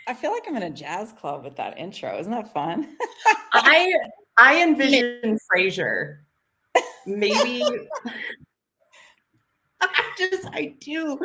I feel like I'm in a jazz club with that intro. Isn't that fun? I I envision Frasier. Maybe I do.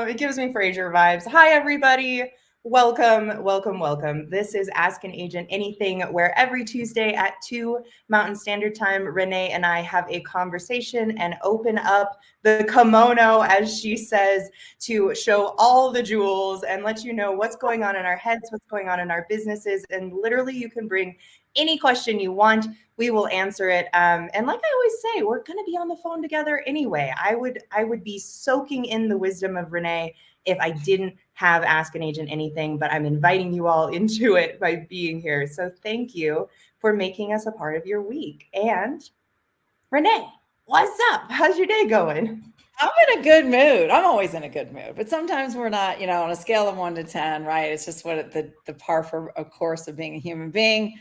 It gives me Frasier vibes. Hi, everybody. Welcome, welcome, welcome. This is Ask an Agent Anything, where every Tuesday at 2 Mountain Standard Time, Renee and I have a conversation and open up the kimono, as she says, to show all the jewels and let you know what's going on in our heads, what's going on in our businesses. And literally, you can bring any question you want. We will answer it. And like I always say, we're going to be on the phone together anyway. I would be soaking in the wisdom of Renee if I didn't have Ask an Agent Anything, but I'm inviting you all into it by being here. So thank you for making us a part of your week. And Renee, what's up? How's your day going? I'm in a good mood. I'm always in a good mood, but sometimes we're not, on a scale of 1 to 10, right? It's just what the par for a course of being a human being.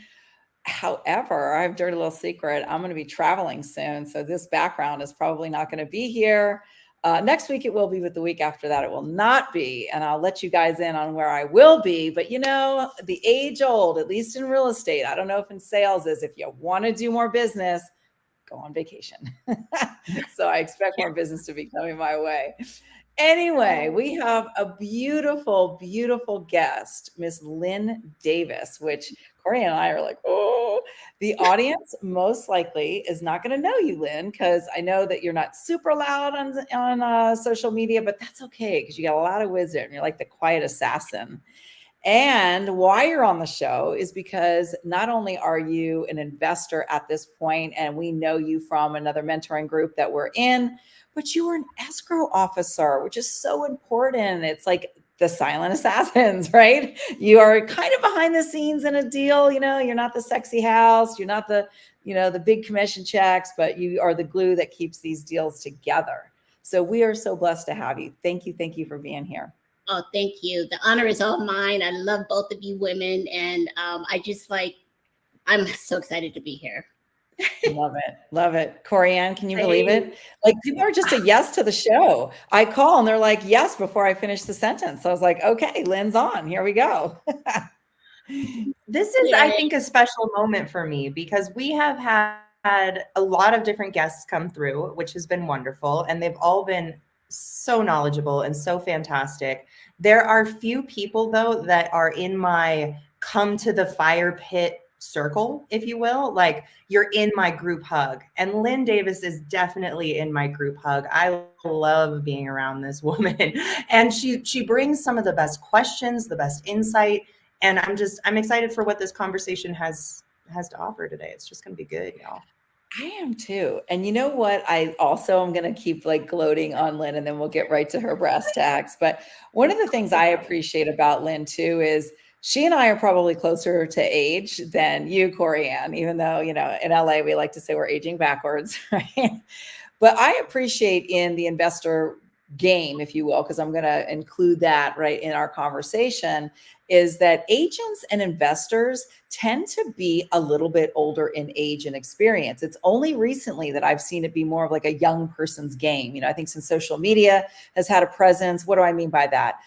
However, I have a dirty little secret. I'm going to be traveling soon. So this background is probably not going to be here. Next week it will be, but the week after that it will not be. And I'll let you guys in on where I will be. But the age old, at least in real estate, I don't know if in sales is, if you want to do more business, go on vacation. So I expect more business to be coming my way. Anyway, we have a beautiful, beautiful guest, Miss Lynne Davis, which Corianne and I are like, oh, the audience most likely is not going to know you, Lynne, because I know that you're not super loud on social media, but that's okay because you got a lot of wisdom. You're like the quiet assassin. And why you're on the show is because not only are you an investor at this point, and we know you from another mentoring group that we're in, but you were an escrow officer, which is so important. It's like the silent assassins, right? You are kind of behind the scenes in a deal. You're not the sexy house, you're not the big commission checks, but you are the glue that keeps these deals together. So we are so blessed to have you. Thank you for being here. Oh, thank you. The honor is all mine. I love both of you women. And I'm so excited to be here. Love it. Love it. Corianne, can you believe it? Like, people are just a yes to the show. I call and they're like, yes, before I finish the sentence. So I was like, okay, Lynne's on. Here we go. This is, I think, a special moment for me because we have had a lot of different guests come through, which has been wonderful. And they've all been so knowledgeable and so fantastic. There are few people, though, that are in my come to the fire pit circle, if you will. Like, you're in my group hug. And Lynne Davis is definitely in my group hug. I love being around this woman. And she brings some of the best questions, the best insight. And I'm excited for what this conversation has to offer today. It's just going to be good, y'all. I am too. And you know what? I also am going to keep like gloating on Lynne, and then we'll get right to her brass tacks. But one of the things I appreciate about Lynne too is she and I are probably closer to age than you, Corianne, even though, in LA, we like to say we're aging backwards, right? But I appreciate in the investor game, if you will, because I'm going to include that right in our conversation, is that agents and investors tend to be a little bit older in age and experience. It's only recently that I've seen it be more of like a young person's game. I think since social media has had a presence. What do I mean by that?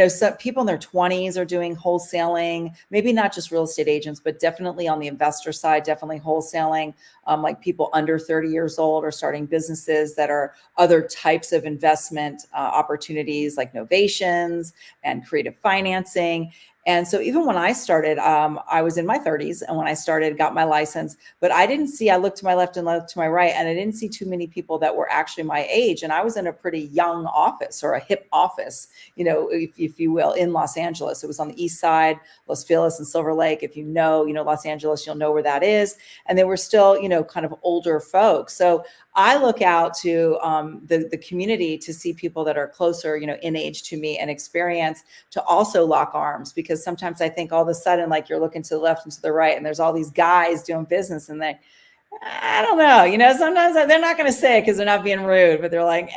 Some people in their 20s are doing wholesaling, maybe not just real estate agents, but definitely on the investor side, definitely wholesaling. Like people under 30 years old are starting businesses that are other types of investment opportunities like novations and creative financing. And so even when I started, I was in my 30s. And when I started, got my license, but I looked to my left and looked to my right, and I didn't see too many people that were actually my age. And I was in a pretty young office, or a hip office, if you will, in Los Angeles. It was on the east side, Los Feliz and Silver Lake. If you know Los Angeles, you'll know where that is. And they were still, kind of older folks. So I look out to the community to see people that are closer, in age to me and experience, to also lock arms, because sometimes I think all of a sudden, like, you're looking to the left and to the right, and there's all these guys doing business, and I don't know, sometimes they're not going to say it because they're not being rude, but they're like,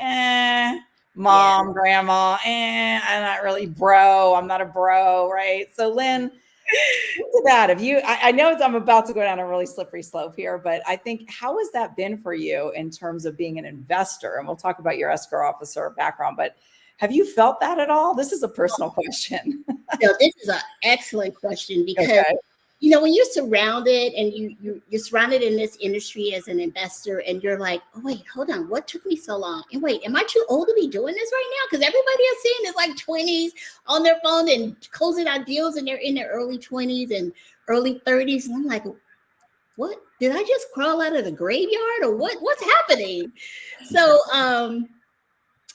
mom, grandma, I'm not really bro. I'm not a bro, right? So Lynne, to that, I know I'm about to go down a really slippery slope here, but I think, how has that been for you in terms of being an investor? And we'll talk about your escrow officer background, but Have you felt that at all? This is a personal question. So this is an excellent question because Okay. when you're surrounded and you're surrounded in this industry as an investor, and you're like, oh wait, hold on, what took me so long? And wait, am I too old to be doing this right now? Because everybody I'm seeing is like 20s on their phone and closing out deals, and they're in their early 20s and early 30s, and I'm like, what? Did I just crawl out of the graveyard, or what's happening? So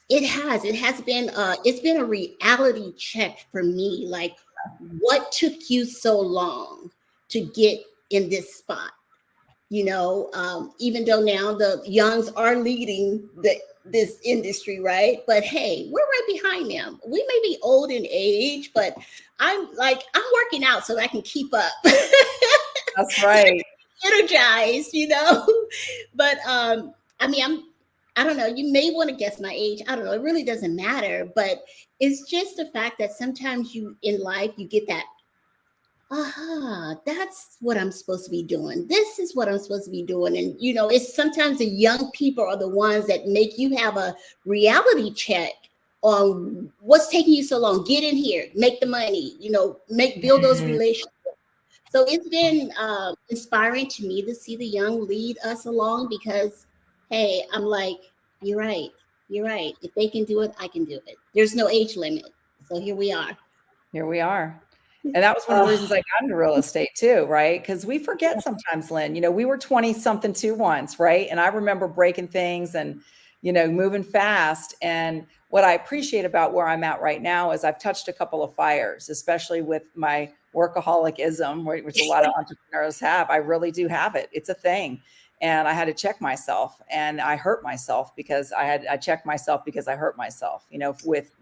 it has been it's been a reality check for me. Like, what took you so long to get in this spot? Even though now the youngs are leading this industry, right? But hey, we're right behind them. We may be old in age, but I'm working out so that I can keep up. That's right. Energized, But I don't know, you may want to guess my age. I don't know, it really doesn't matter, but it's just the fact that sometimes in life you get that, that's what I'm supposed to be doing. This is what I'm supposed to be doing. And it's sometimes the young people are the ones that make you have a reality check on what's taking you so long. Get in here, make the money, build those relationships. So it's been inspiring to me to see the young lead us along, because, hey, I'm like, you're right. If they can do it, I can do it. There's no age limit. So here we are. And that was one of the reasons I got into real estate too, right? Because we forget sometimes, Lynn, we were 20 something too once, right? And I remember breaking things and, moving fast. And what I appreciate about where I'm at right now is I've touched a couple of fires, especially with my workaholicism, which a lot of entrepreneurs have. I really do have it. It's a thing. And I had to check myself, and I hurt myself because I checked myself because I hurt myself, with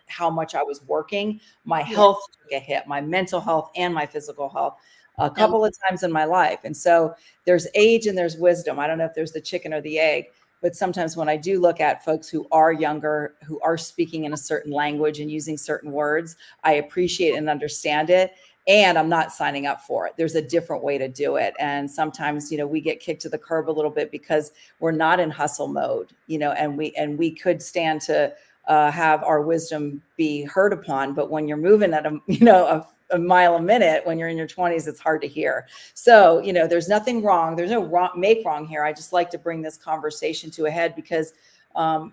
how much I was working. My health took a hit, my mental health and my physical health, a couple of times in my life. And so there's age and there's wisdom. I don't know if there's the chicken or the egg, but sometimes when I do look at folks who are younger, who are speaking in a certain language and using certain words, I appreciate and understand it. And I'm not signing up for it. There's a different way to do it. And sometimes, we get kicked to the curb a little bit because we're not in hustle mode, and we could stand to have our wisdom be heard upon. But when you're moving at a mile a minute, when you're in your 20s, it's hard to hear. So, there's nothing wrong. There's no wrong here. I just like to bring this conversation to a head because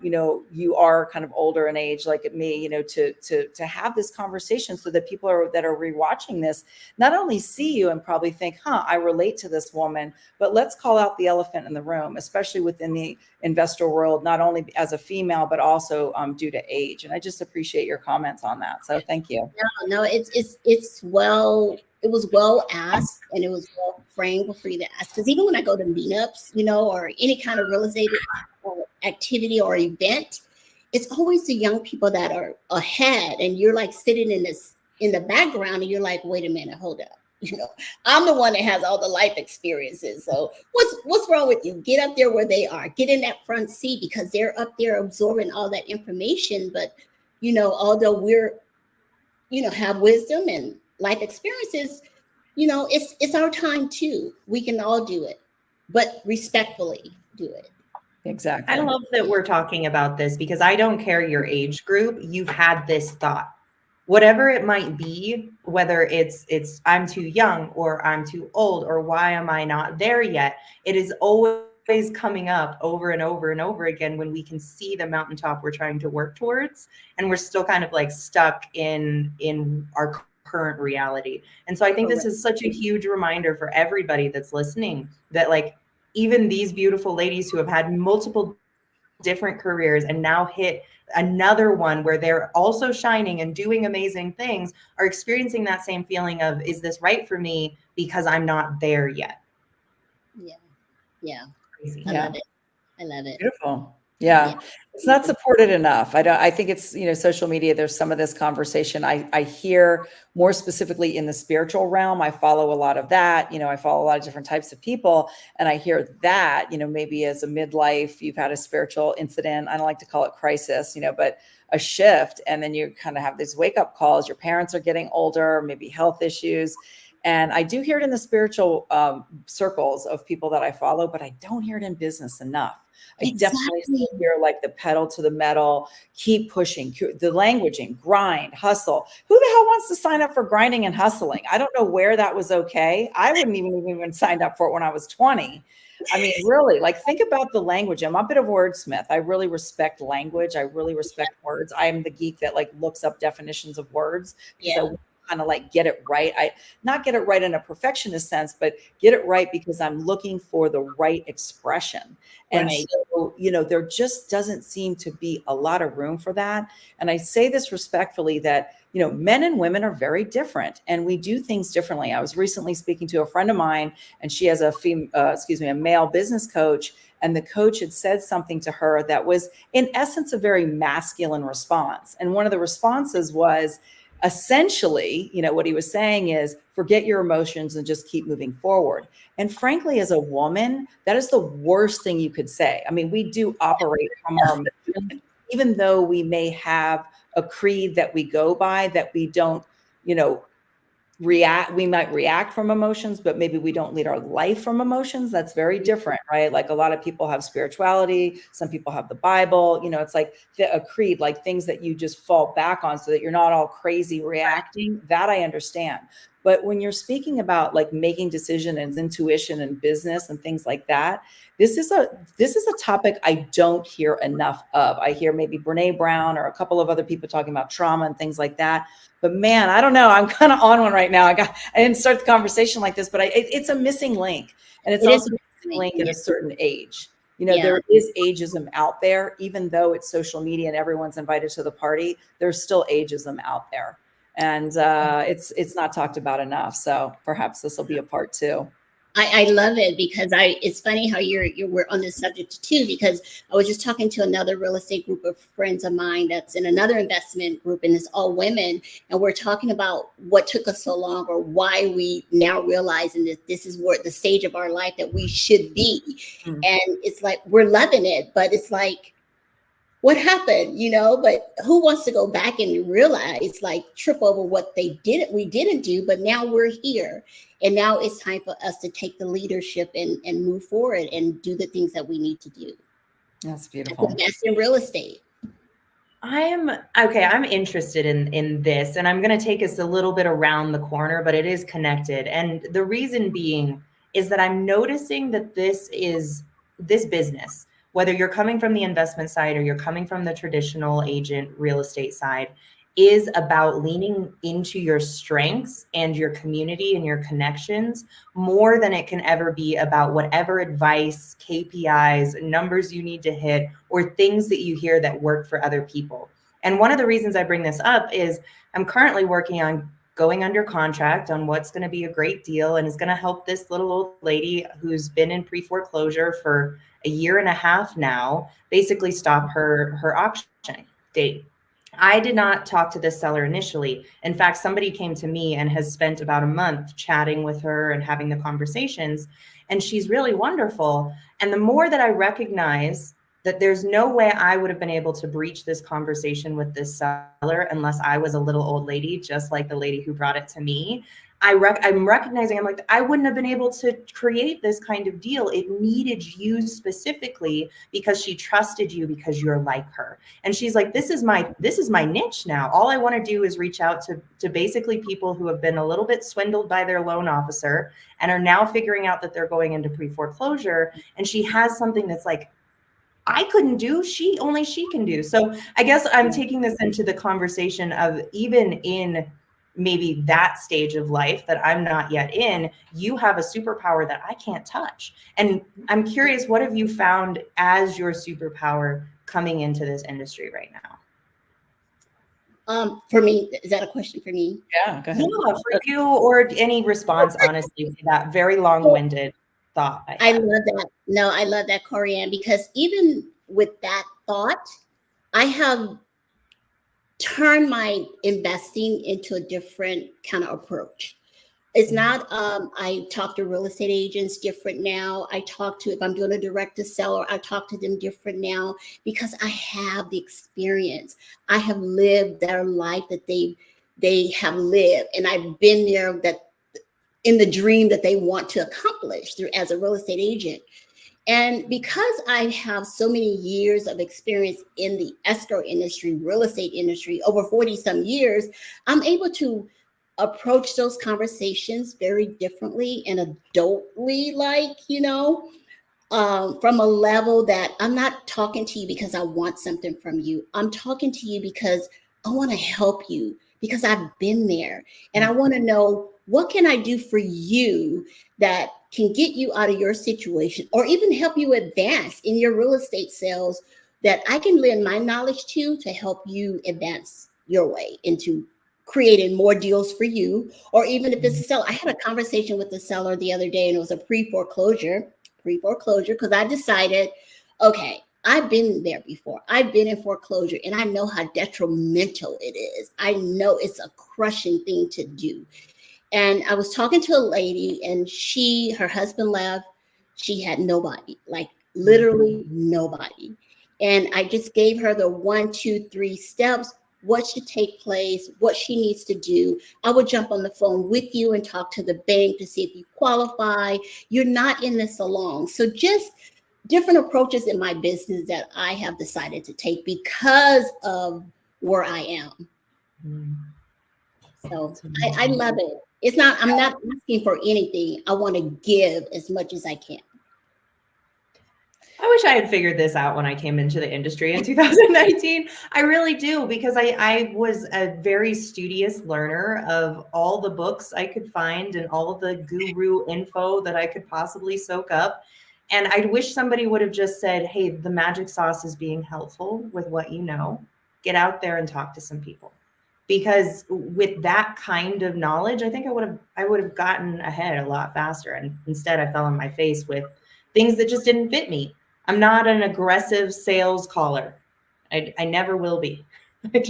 you are kind of older in age, like me, to have this conversation so that people that are rewatching this not only see you and probably think, I relate to this woman, but let's call out the elephant in the room, especially within the investor world, not only as a female, but also due to age. And I just appreciate your comments on that. So thank you. No, it was well asked, and it was well framed for you to ask. Because even when I go to meetups, or any kind of real estate activity or event, it's always the young people that are ahead, and you're like sitting in the background, and you're like, wait a minute, hold up. I'm the one that has all the life experiences. So what's wrong with you? Get up there where they are. Get in that front seat, because they're up there absorbing all that information. But although we're have wisdom and life experiences, it's our time too. We can all do it, but respectfully do it. Exactly. I love that we're talking about this, because I don't care your age group. You've had this thought, whatever it might be, whether it's I'm too young or I'm too old or why am I not there yet? It is always coming up over and over and over again when we can see the mountaintop we're trying to work towards, and we're still kind of like stuck in our current reality. And so I think this is such a huge reminder for everybody that's listening, that like even these beautiful ladies who have had multiple different careers and now hit another one where they're also shining and doing amazing things are experiencing that same feeling of, is this right for me? Because I'm not there yet. Yeah. Crazy. I love it. Beautiful. Yeah. It's not supported enough. I think it's, social media, there's some of this conversation I hear more specifically in the spiritual realm. I follow a lot of that. I follow a lot of different types of people, and I hear that, maybe as a midlife, you've had a spiritual incident. I don't like to call it crisis, but a shift. And then you kind of have these wake up calls. Your parents are getting older, maybe health issues. And I do hear it in the spiritual circles of people that I follow, but I don't hear it in business enough. I definitely hear like the pedal to the metal, keep pushing, the languaging, grind, hustle. Who the hell wants to sign up for grinding and hustling? I don't know where that was okay. I wouldn't even signed up for it when I was 20. I mean, really, like think about the language. I'm a bit of a wordsmith. I really respect language. I really respect words. I am the geek that like looks up definitions of words because I kind of like get it right. I not get it right in a perfectionist sense, but get it right because I'm looking for the right expression. And so, you know, there just doesn't seem to be a lot of room for that. And I say this respectfully that, you know, men and women are very different and we do things differently. I was recently speaking to a friend of mine and she has a male business coach. And the coach had said something to her that was in essence a very masculine response. And one of the responses was, essentially, you know, what he was saying is forget your emotions and just keep moving forward. And frankly, as a woman, that is the worst thing you could say. I mean, we do operate from our emotions, even though we may have a creed that we go by that we don't, you know, we might react from emotions, but maybe we don't lead our life from emotions. That's very different, right? Like a lot of people have spirituality. Some people have the Bible, you know, it's like a creed, like things that you just fall back on so that you're not all crazy reacting. That I understand. But when you're speaking about like making decisions and intuition and business and things like that, this is a topic I don't hear enough of. I hear maybe Brene Brown or a couple of other people talking about trauma and things like that. But man, I don't know. I'm kind of on one right now. I didn't start the conversation like this, but it's a missing link. And it's also a missing link at a certain age. You know, there is ageism out there, even though it's social media and everyone's invited to the party, there's still ageism out there. And it's not talked about enough. So perhaps this will be a part 2. I love it because it's funny how we're on this subject too, because I was just talking to another real estate group of friends of mine that's in another investment group, and it's all women. And we're talking about what took us so long or why we now realizing that this is where the stage of our life that we should be. Mm-hmm. And it's like, we're loving it, but it's like, what happened, you know? But who wants to go back and realize, like, trip over what we didn't do, but now we're here. And now it's time for us to take the leadership and move forward and do the things that we need to do. That's beautiful. That's in real estate. I'm interested in this, and I'm going to take us a little bit around the corner, but it is connected. And the reason being is that I'm noticing that this business, whether you're coming from the investment side or you're coming from the traditional agent real estate side, is about leaning into your strengths and your community and your connections more than it can ever be about whatever advice, KPIs, numbers you need to hit, or things that you hear that work for other people. And one of the reasons I bring this up is I'm currently working on going under contract on what's going to be a great deal and is going to help this little old lady who's been in pre-foreclosure for a year and a half now, basically stop her auction date. I did not talk to this seller initially. In fact, somebody came to me and has spent about a month chatting with her and having the conversations, and she's really wonderful. And the more that I recognize that there's no way I would have been able to breach this conversation with this seller unless I was a little old lady, just like the lady who brought it to me. I'm recognizing, I'm like, I wouldn't have been able to create this kind of deal. It needed you specifically because she trusted you because you're like her. And she's like, this is my niche now. All I want to do is reach out to basically people who have been a little bit swindled by their loan officer and are now figuring out that they're going into pre-foreclosure. And she has something that's like, I couldn't do, only she can do. So I guess I'm taking this into the conversation of even in maybe that stage of life that I'm not yet in, you have a superpower that I can't touch. And I'm curious, what have you found as your superpower coming into this industry right now? For me, is that a question for me? Yeah, go ahead. Yeah, for you, or any response, honestly, to that very long-winded thought. I love that. No, I love that, Corianne, because even with that thought, I have turned my investing into a different kind of approach. It's not, I talk to real estate agents different now. I talk to, if I'm doing a direct to seller, I talk to them different now because I have the experience. I have lived their life that they have lived. And I've been there that in the dream that they want to accomplish through as a real estate agent. And because I have so many years of experience in the escrow industry, real estate industry, over 40 some years, I'm able to approach those conversations very differently and adultly, like, from a level that I'm not talking to you because I want something from you. I'm talking to you because I want to help you, because I've been there, and I want to know, what can I do for you that can get you out of your situation, or even help you advance in your real estate sales, that I can lend my knowledge to help you advance your way into creating more deals for you. Or even if it's a seller. I had a conversation with the seller the other day, and it was a pre-foreclosure, because I decided, okay, I've been there before. I've been in foreclosure, and I know how detrimental it is. I know it's a crushing thing to do. And I was talking to a lady, and her husband left. She had nobody, like literally nobody. And I just gave her the 1, 2, 3 steps, what should take place, what she needs to do. I would jump on the phone with you and talk to the bank to see if you qualify. You're not in this alone. So just different approaches in my business that I have decided to take because of where I am. So I love it. I'm not asking for anything. I want to give as much as I can. I wish I had figured this out when I came into the industry in 2019. I really do, because I was a very studious learner of all the books I could find and all of the guru info that I could possibly soak up. And I wish somebody would have just said, hey, the magic sauce is being helpful with what you know. Get out there and talk to some people. Because with that kind of knowledge, I think I would have gotten ahead a lot faster. And instead I fell on my face with things that just didn't fit me. I'm not an aggressive sales caller. I never will be. And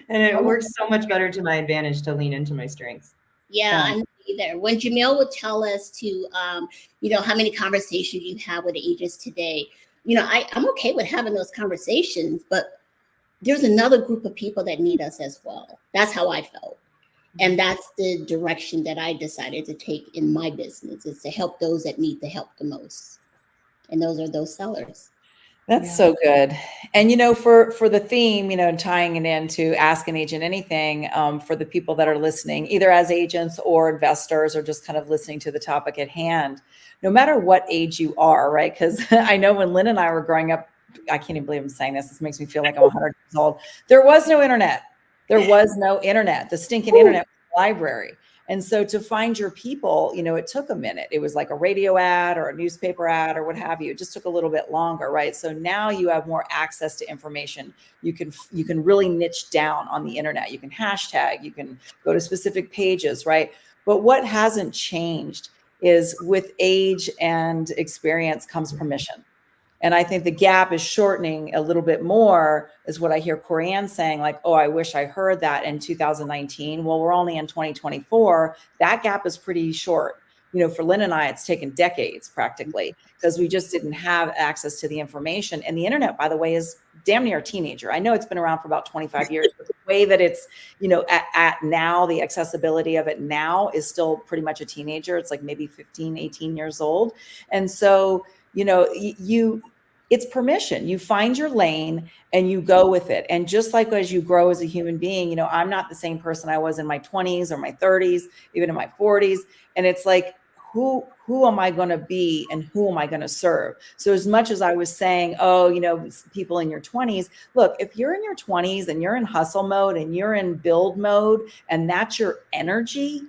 it works so much better to my advantage to lean into my strengths. Yeah, I'm either. When Jamil would tell us to, how many conversations you have with agents today, I'm okay with having those conversations, but there's another group of people that need us as well. That's how I felt. And that's the direction that I decided to take in my business, is to help those that need the help the most. And those are those sellers. That's so good. And, for the theme, and tying it into Ask an Agent Anything, for the people that are listening, either as agents or investors, or just kind of listening to the topic at hand, no matter what age you are, right? Because I know when Lynn and I were growing up, I can't even believe I'm saying this. This makes me feel like I'm 100 years old. There was no internet. The stinking internet was the library. And so to find your people, it took a minute. It was like a radio ad or a newspaper ad or what have you. It just took a little bit longer, right? So now you have more access to information. You can really niche down on the internet. You can hashtag, you can go to specific pages, right? But what hasn't changed is, with age and experience comes permission. And I think the gap is shortening a little bit more, is what I hear Corianne saying, like, oh, I wish I heard that in 2019. Well, we're only in 2024. That gap is pretty short. For Lynn and I, it's taken decades practically, because we just didn't have access to the information. And the internet, by the way, is damn near a teenager. I know it's been around for about 25 years, but the way that it's, at now, the accessibility of it now is still pretty much a teenager. It's like maybe 15, 18 years old. And so, it's permission. You find your lane and you go with it. And just like as you grow as a human being, I'm not the same person I was in my 20s or my 30s, even in my 40s. And it's like, who am I going to be and who am I going to serve? So as much as I was saying, people in your 20s, look, if you're in your 20s and you're in hustle mode and you're in build mode and that's your energy,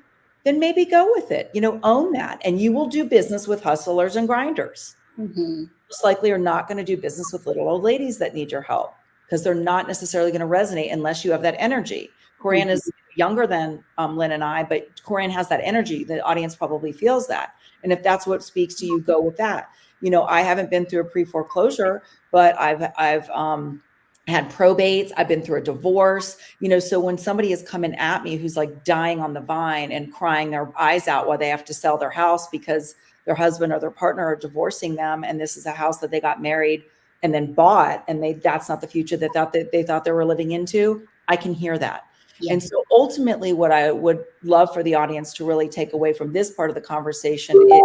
then maybe go with it, own that. And you will do business with hustlers and grinders. Mm-hmm. Most likely are not going to do business with little old ladies that need your help, because they're not necessarily going to resonate unless you have that energy. Corianne is younger than Lynn and I, but Corianne has that energy. The audience probably feels that. And if that's what speaks to you, go with that. I haven't been through a pre-foreclosure, but I've had probates. I've been through a divorce, so when somebody is coming at me who's like dying on the vine and crying their eyes out while they have to sell their house because their husband or their partner are divorcing them, and this is a house that they got married and then bought, and that's not the future that they thought they were living into, I can hear that. Yes. And so ultimately, what I would love for the audience to really take away from this part of the conversation is,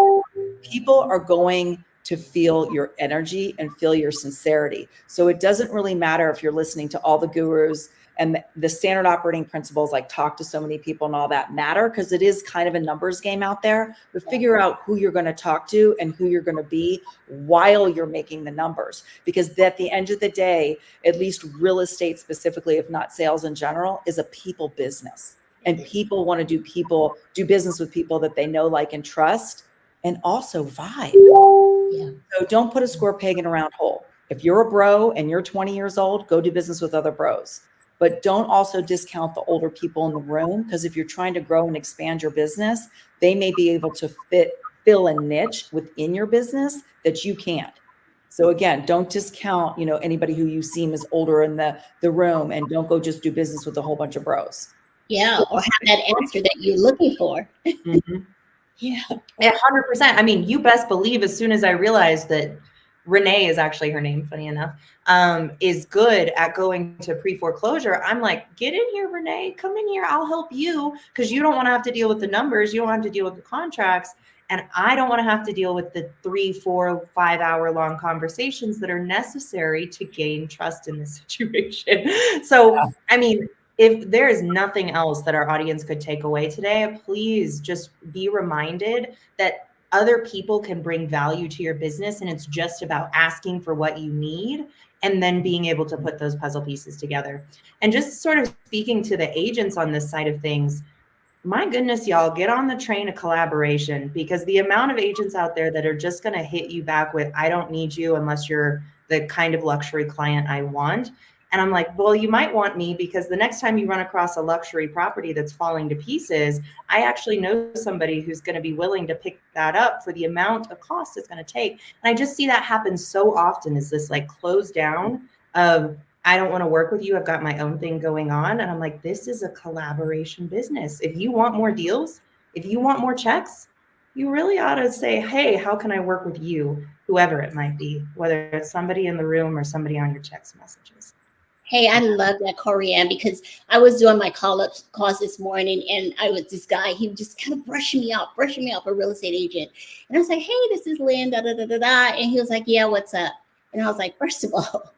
people are going to feel your energy and feel your sincerity. So it doesn't really matter if you're listening to all the gurus, and the standard operating principles like talk to so many people and all that matter, because it is kind of a numbers game out there. But figure out who you're going to talk to and who you're going to be while you're making the numbers. Because at the end of the day, at least real estate specifically, if not sales in general, is a people business. And people want to do business with people that they know, like, and trust, and also vibe. Yeah. So don't put a square peg in a round hole. If you're a bro and you're 20 years old, go do business with other bros. But don't also discount the older people in the room, because if you're trying to grow and expand your business, they may be able to fill a niche within your business that you can't. So again, don't discount, anybody who you seem is older in the room, and don't go just do business with a whole bunch of bros. Yeah, or have that answer that you're looking for. Mm-hmm. Yeah. 100%. I mean, you best believe as soon as I realized that Renee is actually her name, funny enough, is good at going to pre-foreclosure, I'm like, get in here, Renee, come in here. I'll help you, because you don't want to have to deal with the numbers. You don't have to deal with the contracts. And I don't want to have to deal with the 3, 4, 5 hour long conversations that are necessary to gain trust in this situation. So, yeah. I mean, if there is nothing else that our audience could take away today, please just be reminded that other people can bring value to your business. And it's just about asking for what you need and then being able to put those puzzle pieces together. And just sort of speaking to the agents on this side of things, my goodness, y'all, get on the train of collaboration, because the amount of agents out there that are just going to hit you back with, I don't need you unless you're the kind of luxury client I want. And I'm like, well, you might want me, because the next time you run across a luxury property that's falling to pieces, I actually know somebody who's going to be willing to pick that up for the amount of cost it's going to take. And I just see that happen so often, is this like close down of, I don't want to work with you. I've got my own thing going on. And I'm like, this is a collaboration business. If you want more deals, if you want more checks, you really ought to say, hey, how can I work with you? Whoever it might be, whether it's somebody in the room or somebody on your text messages. Hey, I love that, Corianne, because I was doing my calls this morning, and I was this guy, he just kind of brushing me off, a real estate agent. And I was like, hey, this is Lynne, da, da, da, da, da. And he was like, yeah, what's up? And I was like, first of all,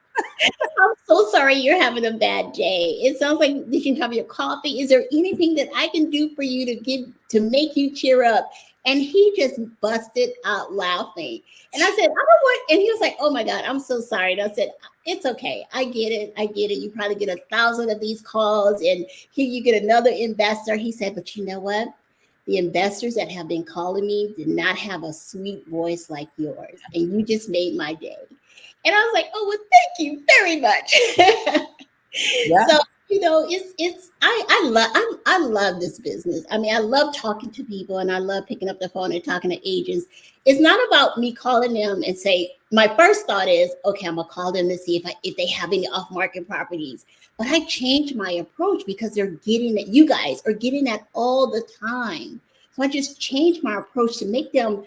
I'm so sorry you're having a bad day. It sounds like you can have your coffee. Is there anything that I can do for you to make you cheer up? And he just busted out laughing. And I said, I don't want, and he was like, oh my God, I'm so sorry. And I said, it's okay. I get it. You probably get 1,000 of these calls, and here you get another investor. He said, but you know what? The investors that have been calling me did not have a sweet voice like yours. And you just made my day. And I was like, oh, well, thank you very much. Yeah. So, I love this business. I mean, I love talking to people, and I love picking up the phone and talking to agents. It's not about me calling them and say, my first thought is, okay, I'm gonna call them to see if they have any off-market properties. But I changed my approach because you guys are getting that all the time. So I just changed my approach to make them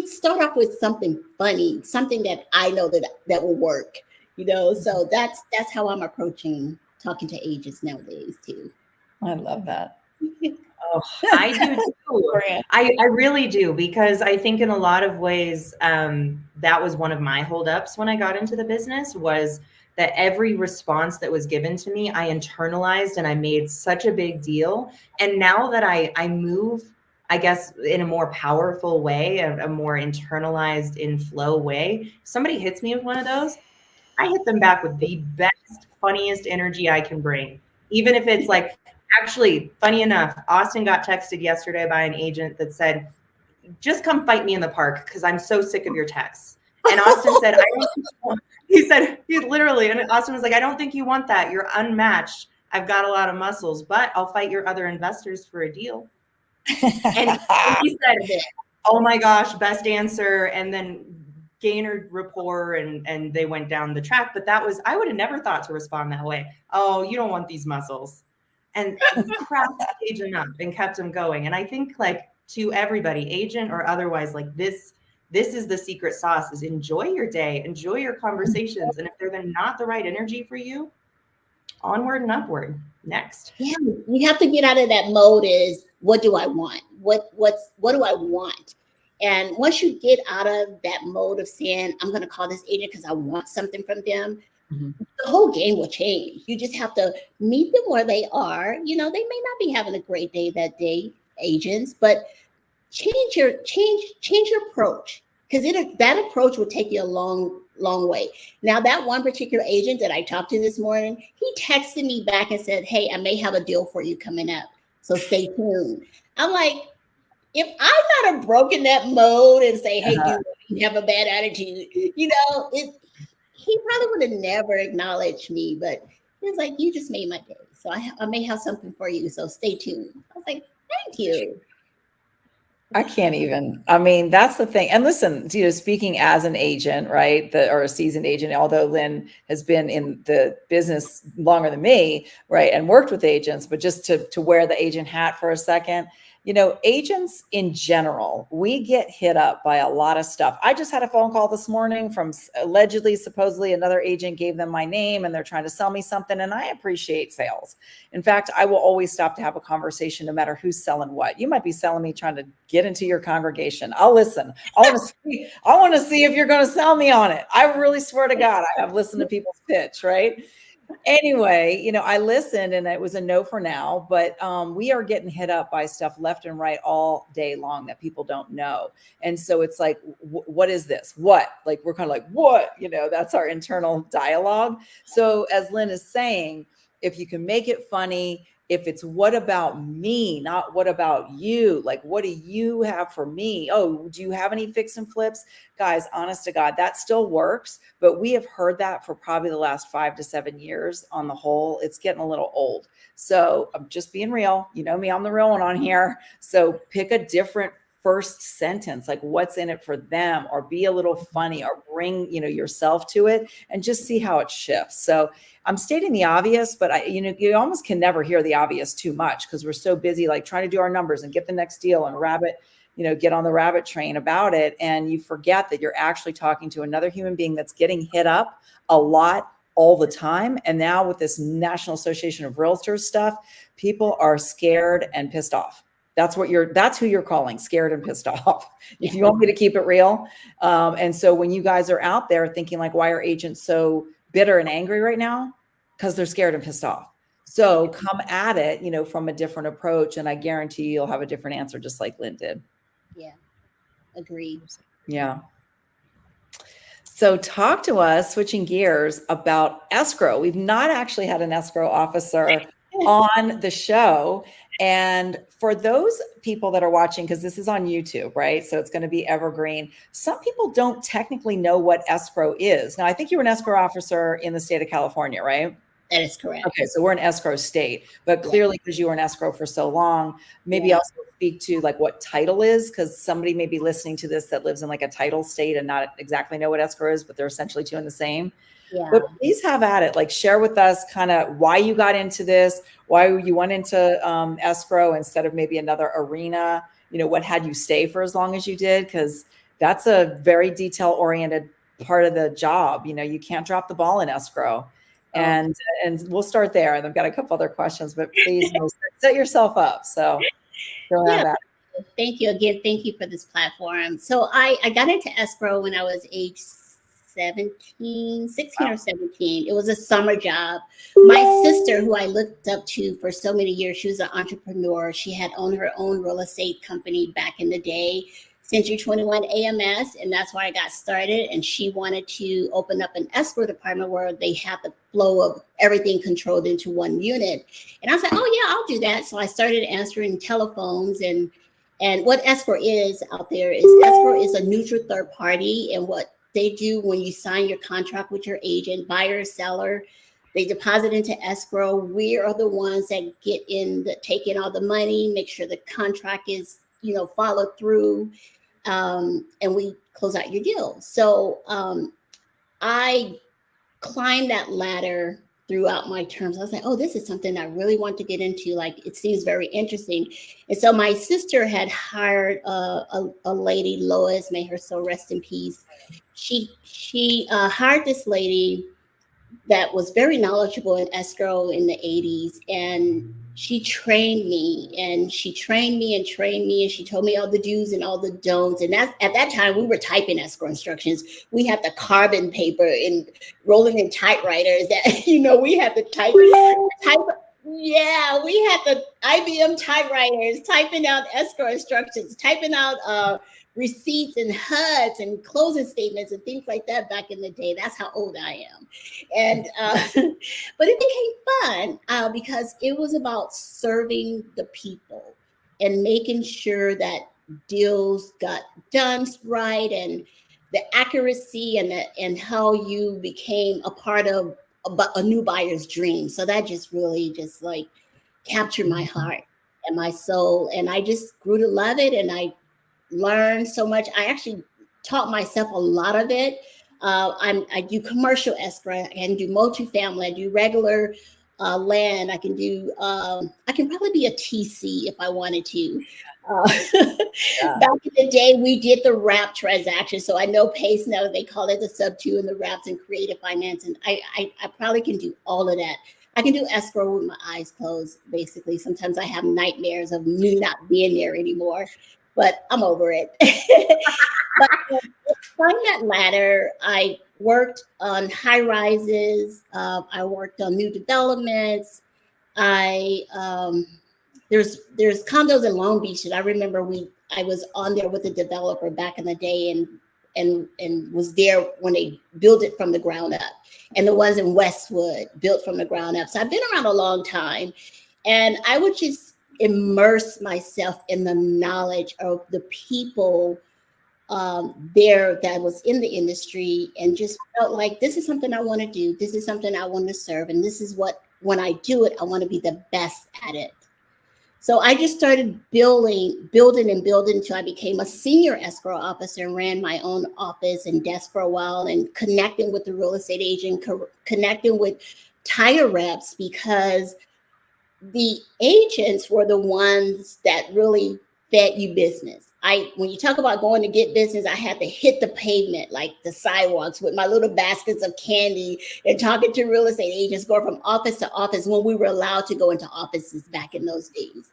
start off with something funny, something that I know that will work, So that's how I'm approaching talking to agents nowadays too. I love that. Oh, I do too. I really do, because I think in a lot of ways, that was one of my holdups when I got into the business, was that every response that was given to me, I internalized and I made such a big deal. And now that I move, I guess, in a more powerful way, a more internalized in flow way, somebody hits me with one of those, I hit them back with the best, funniest energy I can bring. Even if it's like, actually, funny enough, Austin got texted yesterday by an agent that said, just come fight me in the park because I'm so sick of your texts. And Austin said, he literally, and Austin was like, I don't think you want that. You're unmatched. I've got a lot of muscles, but I'll fight your other investors for a deal. And he said, oh my gosh, best answer. And then gained rapport, and they went down the track. But I would have never thought to respond that way. Oh, you don't want these muscles. And cracked the agent up and kept him going. And I think, like, to everybody, agent or otherwise, like this is the secret sauce, is enjoy your day, enjoy your conversations. And if they're not the right energy for you, onward and upward. Next. Yeah, you have to get out of that mode. Is what do I want? What do I want? And once you get out of that mode of saying, I'm going to call this agent because I want something from them, the whole game will change. You just have to meet them where they are. You know, they may not be having a great day that day, agents, but change your approach, because that approach will take you a long way. Now, that one particular agent that I talked to this morning, he texted me back and said, hey, I may have a deal for you coming up, so stay tuned. I'm like, if I'm not have broken that mode and say, hey, you have a bad attitude, you know, he probably would have never acknowledged me, but he was like, you just made my day, so I may have something for you, so stay tuned. I was like, thank you. I can't even. I mean, that's the thing. And listen, you know, speaking as an agent, right, or a seasoned agent, although Lynne has been in the business longer than me, right, and worked with agents, but just to wear the agent hat for a second, you know, agents in general, we get hit up by a lot of stuff. I just had a phone call this morning from supposedly another agent gave them my name and they're trying to sell me something. And I appreciate sales. In fact, I will always stop to have a conversation no matter who's selling what. You might be selling me trying to get into your congregation. I'll listen. I want to see if you're going to sell me on it. I really swear to God, I have listened to people's pitch, right? Anyway, you know, I listened and it was a no for now, but we are getting hit up by stuff left and right all day long that people don't know. And so it's like, what is this? What? Like, we're kind of like, what? You know, that's our internal dialogue. So as Lynne is saying, if you can make it funny, if it's what about me, not what about you, like, what do you have for me? Oh, do you have any fix and flips? Guys, honest to God, that still works, but we have heard that for probably the last 5 to 7 years on the whole. It's getting a little old. So I'm just being real. You know me, I'm the real one on here. So pick a different first sentence, like what's in it for them, or be a little funny, or bring, you know, yourself to it and just see how it shifts. So I'm stating the obvious, but you almost can never hear the obvious too much because we're so busy, like trying to do our numbers and get the next deal and get on the rabbit train about it. And you forget that you're actually talking to another human being that's getting hit up a lot all the time. And now with this National Association of Realtors stuff, people are scared and pissed off. That's who you're calling, scared and pissed off, if you want me to keep it real. And so when you guys are out there thinking like, why are agents so bitter and angry right now? Because they're scared and pissed off. So come at it, you know, from a different approach. And I guarantee you'll have a different answer, just like Lynne did. Yeah. Agreed. Yeah. So talk to us, switching gears, about escrow. We've not actually had an escrow officer on the show. And for those people that are watching, because this is on YouTube, right? So it's going to be evergreen. Some people don't technically know what escrow is. Now, I think you were an escrow officer in the state of California, right? That is correct. Okay, so we're an escrow state, but clearly because you were an escrow for so long, maybe also speak to like what title is, because somebody may be listening to this that lives in like a title state and not exactly know what escrow is, but they're essentially two in the same. Yeah. But please have at it. Like, share with us kind of why you got into this, why you went into escrow instead of maybe another arena. You know, what had you stay for as long as you did? Because that's a very detail-oriented part of the job. You know, you can't drop the ball in escrow. And we'll start there. And I've got a couple other questions, but please set yourself up. So go ahead. Thank you again. Thank you for this platform. So I got into escrow when I was age 16 or 17. It was a summer job. My sister, who I looked up to for so many years, she was an entrepreneur. She had owned her own real estate company back in the day, Century 21 AMS, and that's where I got started. And she wanted to open up an escrow department where they have the flow of everything controlled into one unit. And I was like, oh yeah, I'll do that. So I started answering telephones. And what escrow is out there is escrow is a neutral third party. And what they do when you sign your contract with your agent, buyer, seller, they deposit into escrow. We are the ones that take in all the money, make sure the contract is, followed through. And we close out your deal. So I climbed that ladder throughout my terms. I was like, oh, this is something I really want to get into. Like, it seems very interesting. And so my sister had hired a lady, Lois, may her soul rest in peace. She hired this lady that was very knowledgeable in escrow in the 80s. And she trained me and she trained me and trained me, and she told me all the do's and all the don'ts. And that's, at that time we were typing escrow instructions. We had the carbon paper and rolling in typewriters that, you know, we had to type. Yeah, we had the IBM typewriters typing out escrow instructions, typing out receipts and HUDs and closing statements and things like that back in the day. That's how old I am. And but it became fun because it was about serving the people and making sure that deals got done right, and the accuracy and how you became a part of a new buyer's dream. So that just really just like captured my heart and my soul. And I just grew to love it. And I learned so much. I actually taught myself a lot of it. I do commercial escrow. I can do multifamily. I do regular land. I can do, I can probably be a TC if I wanted to. Back in the day, we did the wrap transaction. So I know Pace now, they call it the sub 2 and the wraps and creative finance. And I probably can do all of that. I can do escrow with my eyes closed, basically. Sometimes I have nightmares of me not being there anymore, but I'm over it. But climb that ladder, I worked on high rises. I worked on new developments. There's condos in Long Beach that I remember I was on there with a developer back in the day and was there when they built it from the ground up. And the ones in Westwood built from the ground up. So I've been around a long time, and I would just immerse myself in the knowledge of the people there that was in the industry, and just felt like this is something I want to do. This is something I want to serve. And this is what, when I do it, I want to be the best at it. So I just started building until I became a senior escrow officer and ran my own office and desk for a while, and connecting with the real estate agent, connecting with title reps, because the agents were the ones that really fed you business. When you talk about going to get business, I had to hit the pavement, like the sidewalks, with my little baskets of candy and talking to real estate agents, going from office to office when we were allowed to go into offices back in those days.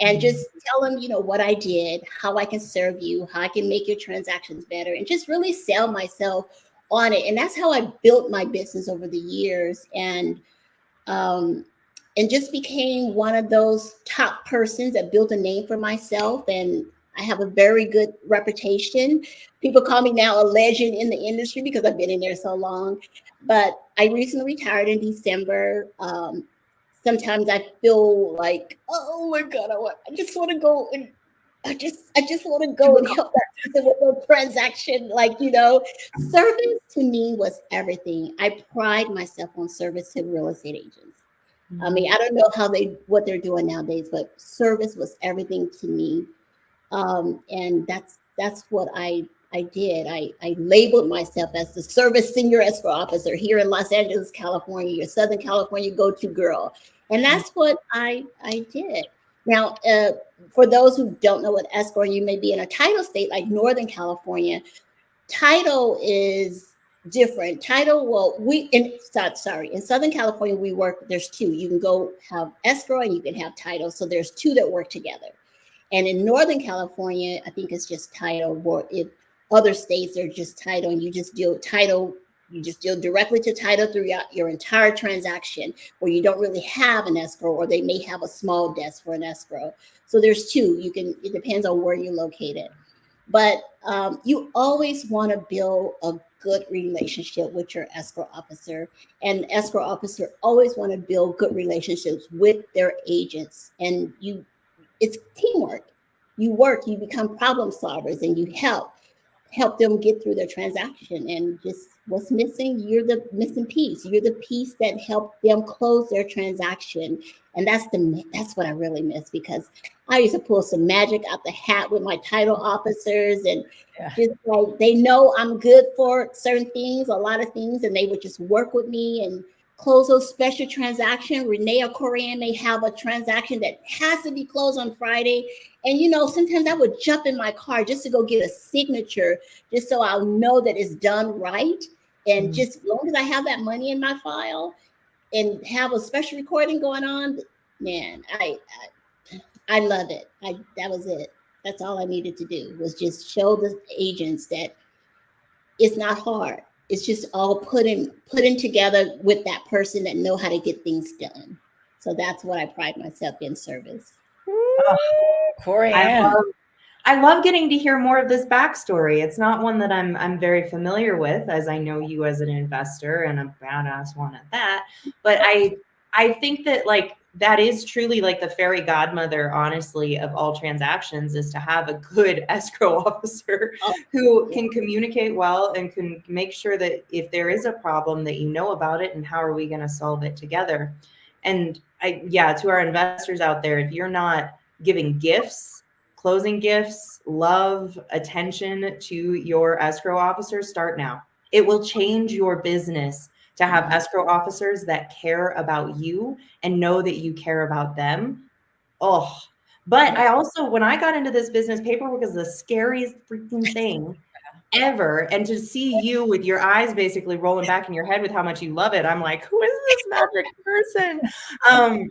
And just tell them, you know, what I did, how I can serve you, how I can make your transactions better, and just really sell myself on it. And that's how I built my business over the years, and just became one of those top persons that built a name for myself. And I have a very good reputation. People call me now a legend in the industry because I've been in there so long. But I recently retired in December. Sometimes I feel like, oh my God, I just want to go and I just want to go and help that person with a transaction. Like, you know, service to me was everything. I pride myself on service to real estate agents. I mean, I don't know what they're doing nowadays, but service was everything to me. And that's what I did. I labeled myself as the service senior escrow officer here in Los Angeles, California, your Southern California go-to girl. And that's what I did. Now, for those who don't know what escrow, you may be in a title state like Northern California. Title is different. Title, well, in Southern California, we work, there's two. You can go have escrow and you can have title. So there's two that work together. And in Northern California, I think it's just title, or if other states are just title, and you just deal title, you just deal directly to title throughout your entire transaction, where you don't really have an escrow, or they may have a small desk for an escrow. So there's two. It depends on where you're located. But you always want to build a good relationship with your escrow officer, and escrow officer always want to build good relationships with their agents. And it's teamwork. You work, you become problem solvers, and you help them get through their transaction. And just what's missing, you're the missing piece. You're the piece that helped them close their transaction. And that's what I really miss, because I used to pull some magic out the hat with my title officers, and just like, they know I'm good for certain things, a lot of things, and they would just work with me and close those special transactions. Renee or Corianne may have a transaction that has to be closed on Friday. And, you know, sometimes I would jump in my car just to go get a signature, just so I'll know that it's done right. And just as long as I have that money in my file and have a special recording going on, man, I love it. That was it. That's all I needed to do was just show the agents that it's not hard. It's just all putting together with that person that know how to get things done. So that's what I pride myself in, service. Oh, Corianne. I love getting to hear more of this backstory. It's not one that I'm very familiar with, as I know you as an investor and a badass one at that. But I think that like that is truly like the fairy godmother, honestly, of all transactions, is to have a good escrow officer who can communicate well and can make sure that if there is a problem that you know about it and how are we going to solve it together. And to our investors out there, if you're not giving gifts, closing gifts, love, attention to your escrow officers, start now. It will change your business to have escrow officers that care about you and know that you care about them. Oh, but I also, when I got into this business, paperwork is the scariest freaking thing ever. And to see you with your eyes basically rolling back in your head with how much you love it, I'm like, who is this magic person?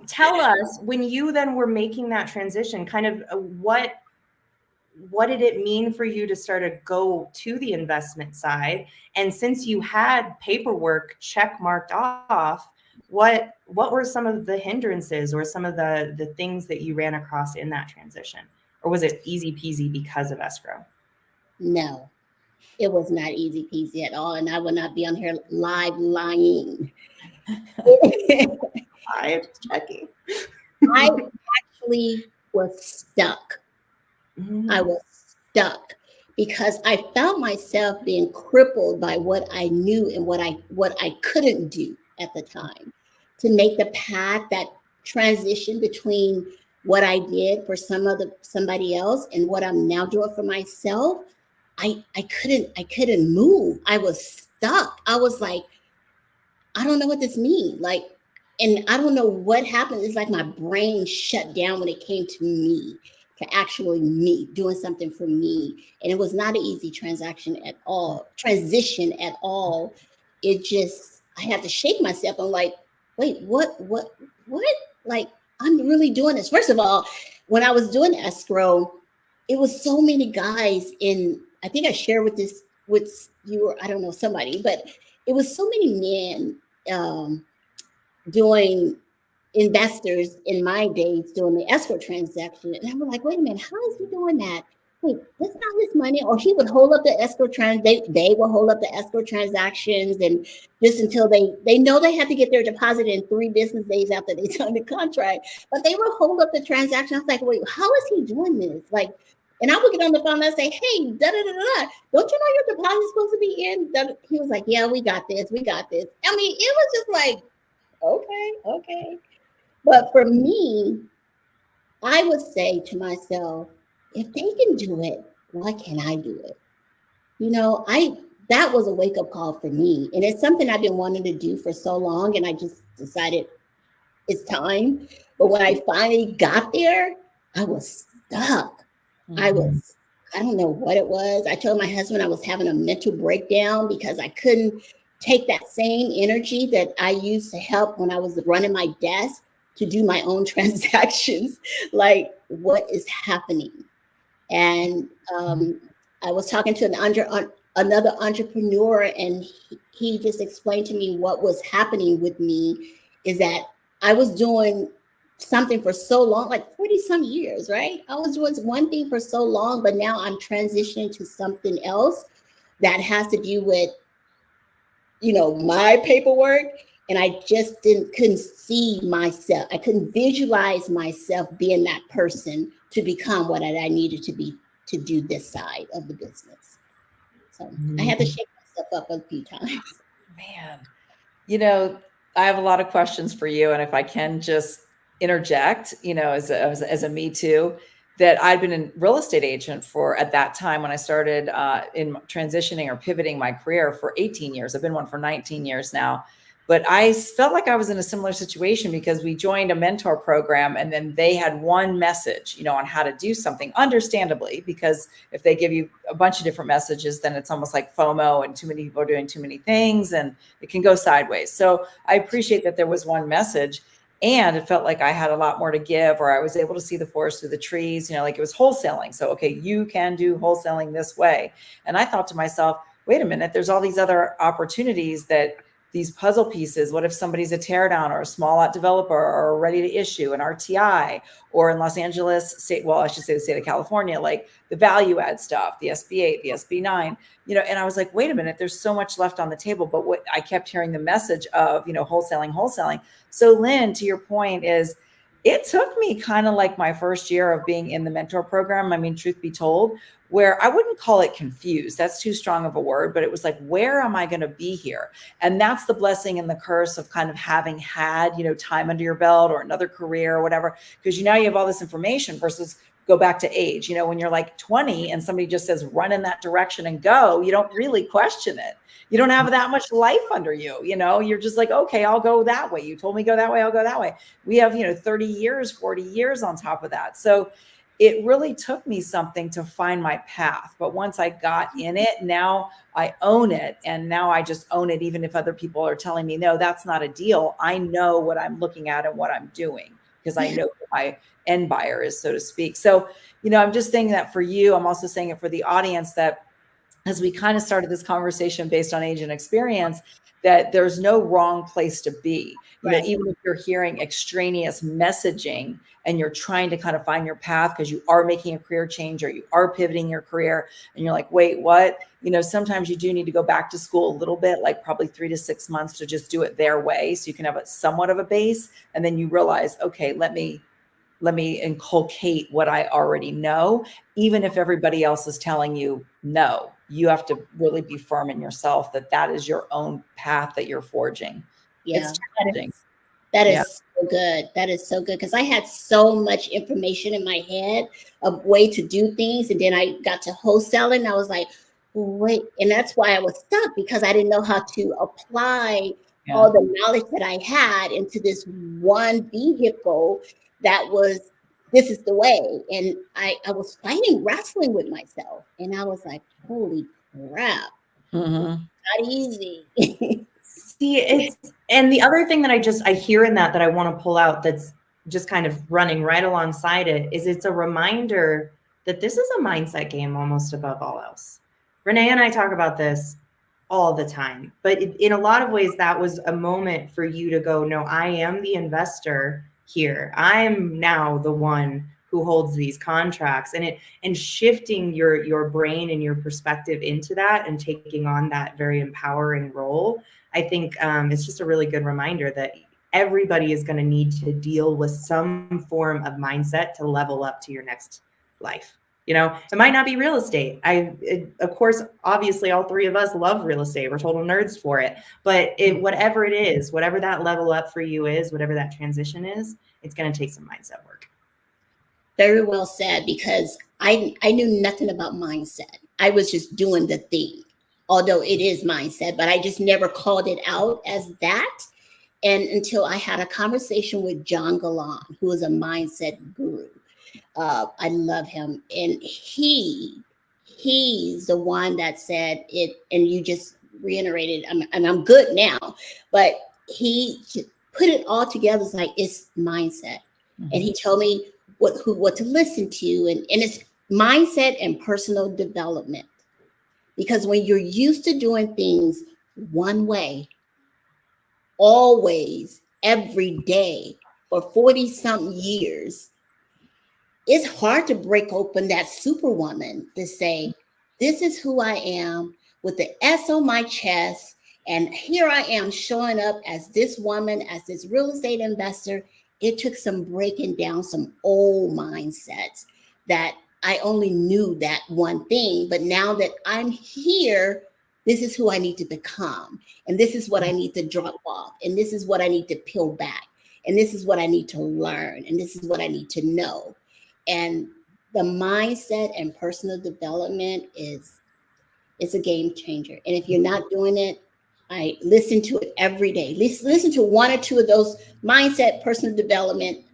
Tell us, when you then were making that transition, kind of what did it mean for you to start to go to the investment side? And since you had paperwork check marked off, what were some of the hindrances or some of the things that you ran across in that transition? Or was it easy peasy because of escrow? No, it was not easy peasy at all. And I will not be on here live lying. I'm checking. I actually was stuck. I was stuck because I found myself being crippled by what I knew and what I couldn't do at the time. To make the path, that transition between what I did for somebody else and what I'm now doing for myself, I couldn't move. I was stuck. I was like, I don't know what this means. Like, and I don't know what happened. It's like my brain shut down when it came to me, to actually me doing something for me. And it was not an easy transition at all. It just, I had to shake myself. I'm like, wait, what? Like, I'm really doing this. First of all, when I was doing escrow, it was so many guys I think I shared with you, or I don't know, somebody, but it was so many men doing investors in my days doing the escrow transaction. And I was like, wait a minute, how is he doing that? Wait, that's not his money. Or he would hold up the escrow they will hold up the escrow transactions, and just until they know they have to get their deposit in 3 business days after they sign the contract. But they will hold up the transaction. I was like, wait, how is he doing this? Like, and I would get on the phone and I'd say, hey, da da da da, don't you know your deposit's supposed to be in? He was like, yeah, we got this. I mean, it was just like, okay. But for me, I would say to myself, if they can do it, why can't I do it? You know, that was a wake-up call for me. And it's something I've been wanting to do for so long, and I just decided it's time. But when I finally got there, I was stuck. Mm-hmm. I don't know what it was. I told my husband I was having a mental breakdown because I couldn't take that same energy that I used to help when I was running my desk to do my own transactions. Like, what is happening? And I was talking to another entrepreneur, and he just explained to me what was happening with me is that I was doing something for so long, like 40 some years, right? I was doing one thing for so long, but now I'm transitioning to something else that has to do with, you know, my paperwork. And I just couldn't see myself. I couldn't visualize myself being that person to become what I needed to be to do this side of the business. So I had to shake myself up a few times. Man, you know, I have a lot of questions for you. And if I can just interject, you know, as a me too, that I'd been a real estate agent for, at that time when I started in transitioning or pivoting my career, for 18 years. I've been one for 19 years now. But I felt like I was in a similar situation because we joined a mentor program, and then they had one message, you know, on how to do something, understandably, because if they give you a bunch of different messages, then it's almost like FOMO and too many people are doing too many things and it can go sideways. So I appreciate that there was one message. And it felt like I had a lot more to give, or I was able to see the forest through the trees, like it was wholesaling. So, okay, you can do wholesaling this way. And I thought to myself, wait a minute, there's all these other opportunities, that these puzzle pieces. What if somebody's a teardown or a small lot developer or ready to issue an RTI, or in Los Angeles state, well, I should say the state of California, like the value add stuff, the SB8, the SB9, and I was like, wait a minute, there's so much left on the table. But what I kept hearing the message of, wholesaling. So Lynne, to your point, is it took me kind of like my first year of being in the mentor program. I mean, truth be told, where I wouldn't call it confused. That's too strong of a word, but it was like, where am I going to be here? And that's the blessing and the curse of kind of having had, time under your belt or another career or whatever, because now you have all this information versus go back to age. When you're like 20 and somebody just says, run in that direction and go, you don't really question it. You don't have that much life under you. You're just like, okay, I'll go that way. You told me go that way, I'll go that way. We have, 30 years, 40 years on top of that. So it really took me something to find my path. But once I got in it, now I own it. And now I just own it. Even if other people are telling me, no, that's not a deal. I know what I'm looking at and what I'm doing, because I know who my end buyer is, so to speak. So, I'm just saying that for you. I'm also saying it for the audience, that as we kind of started this conversation based on age and experience, that there's no wrong place to be. Even if you're hearing extraneous messaging and you're trying to kind of find your path because you are making a career change or you are pivoting your career and you're like, wait, what? Sometimes you do need to go back to school a little bit, like probably 3 to 6 months, to just do it their way. So you can have somewhat of a base. And then you realize, okay, let me inculcate what I already know. Even if everybody else is telling you no, you have to really be firm in yourself that is your own path that you're forging. Yeah, it's challenging. That is so good. That is so good, because I had so much information in my head of way to do things, and then I got to wholesaling, and I was like, wait, and that's why I was stuck, because I didn't know how to apply all the knowledge that I had into this one vehicle that was, this is the way. And I was wrestling with myself, and I was like, holy crap, not easy. See, and the other thing that I hear in that I want to pull out, that's just kind of running right alongside it, is it's a reminder that this is a mindset game almost above all else. Renee and I talk about this all the time, but in a lot of ways, that was a moment for you to go, no, I am the investor here. I'm now the one who holds these contracts, and shifting your brain and your perspective into that and taking on that very empowering role. I think it's just a really good reminder that everybody is going to need to deal with some form of mindset to level up to your next life. It might not be real estate. Of course, obviously, all three of us love real estate. We're total nerds for it. But whatever it is, whatever that level up for you is, whatever that transition is, it's going to take some mindset work. Very well said, because I knew nothing about mindset. I was just doing the thing, although it is mindset, but I just never called it out as that. And until I had a conversation with John Galan, who is a mindset guru. I love him. And he's the one that said it, and you just reiterated, and I'm good now, but he put it all together. It's like, it's mindset. And he told me what to listen to, and it's mindset and personal development. Because when you're used to doing things one way, always, every day, for 40 something years, it's hard to break open that superwoman to say, this is who I am with the S on my chest. And here I am showing up as this woman, as this real estate investor. It took some breaking down some old mindsets that I only knew that one thing. But now that I'm here, this is who I need to become. And this is what I need to drop off. And this is what I need to peel back. And this is what I need to learn. And this is what I need to know. And the mindset and personal development it's a game changer. And if you're not doing it, I listen to it every day. Listen to one or two of those mindset, personal development.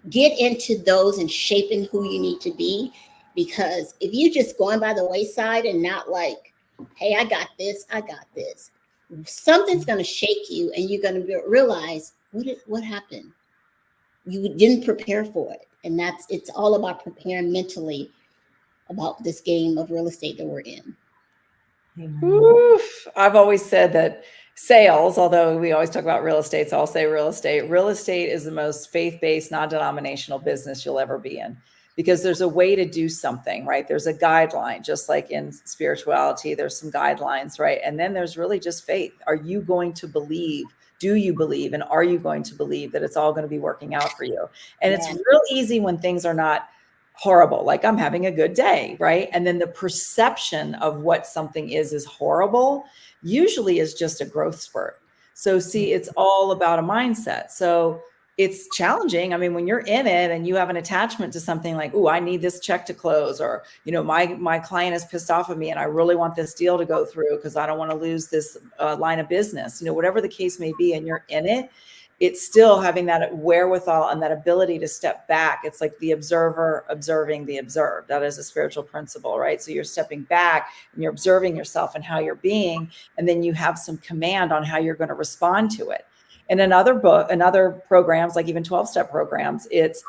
Get into those and shaping who you need to be. Because if you're just going by the wayside and not like, hey, I got this, something's going to shake you, and you're going to realize what happened. you didn't prepare for it. And it's all about preparing mentally about this game of real estate that we're in. Oof. I've always said that sales, although we always talk about real estate, so I'll say real estate. Real estate is the most faith-based, non-denominational business you'll ever be in, because there's a way to do something, right? There's a guideline, just like in spirituality, there's some guidelines, right? And then there's really just faith. Are you going to believe? Do you believe? And are you going to believe that it's all going to be working out for you? And it's real easy when things are not horrible, like I'm having a good day, right? And then the perception of what something is horrible usually is just a growth spurt. So see, it's all about a mindset. So it's challenging. I mean, when you're in it and you have an attachment to something like, oh, I need this check to close, or, you know, my client is pissed off at me and I really want this deal to go through because I don't want to lose this line of business, you know, whatever the case may be, and you're in it, it's still having that wherewithal and that ability to step back. It's like the observer observing the observed. That is a spiritual principle, right? So you're stepping back and you're observing yourself and how you're being, and then you have some command on how you're going to respond to it. In another programs, like even 12-step programs, it's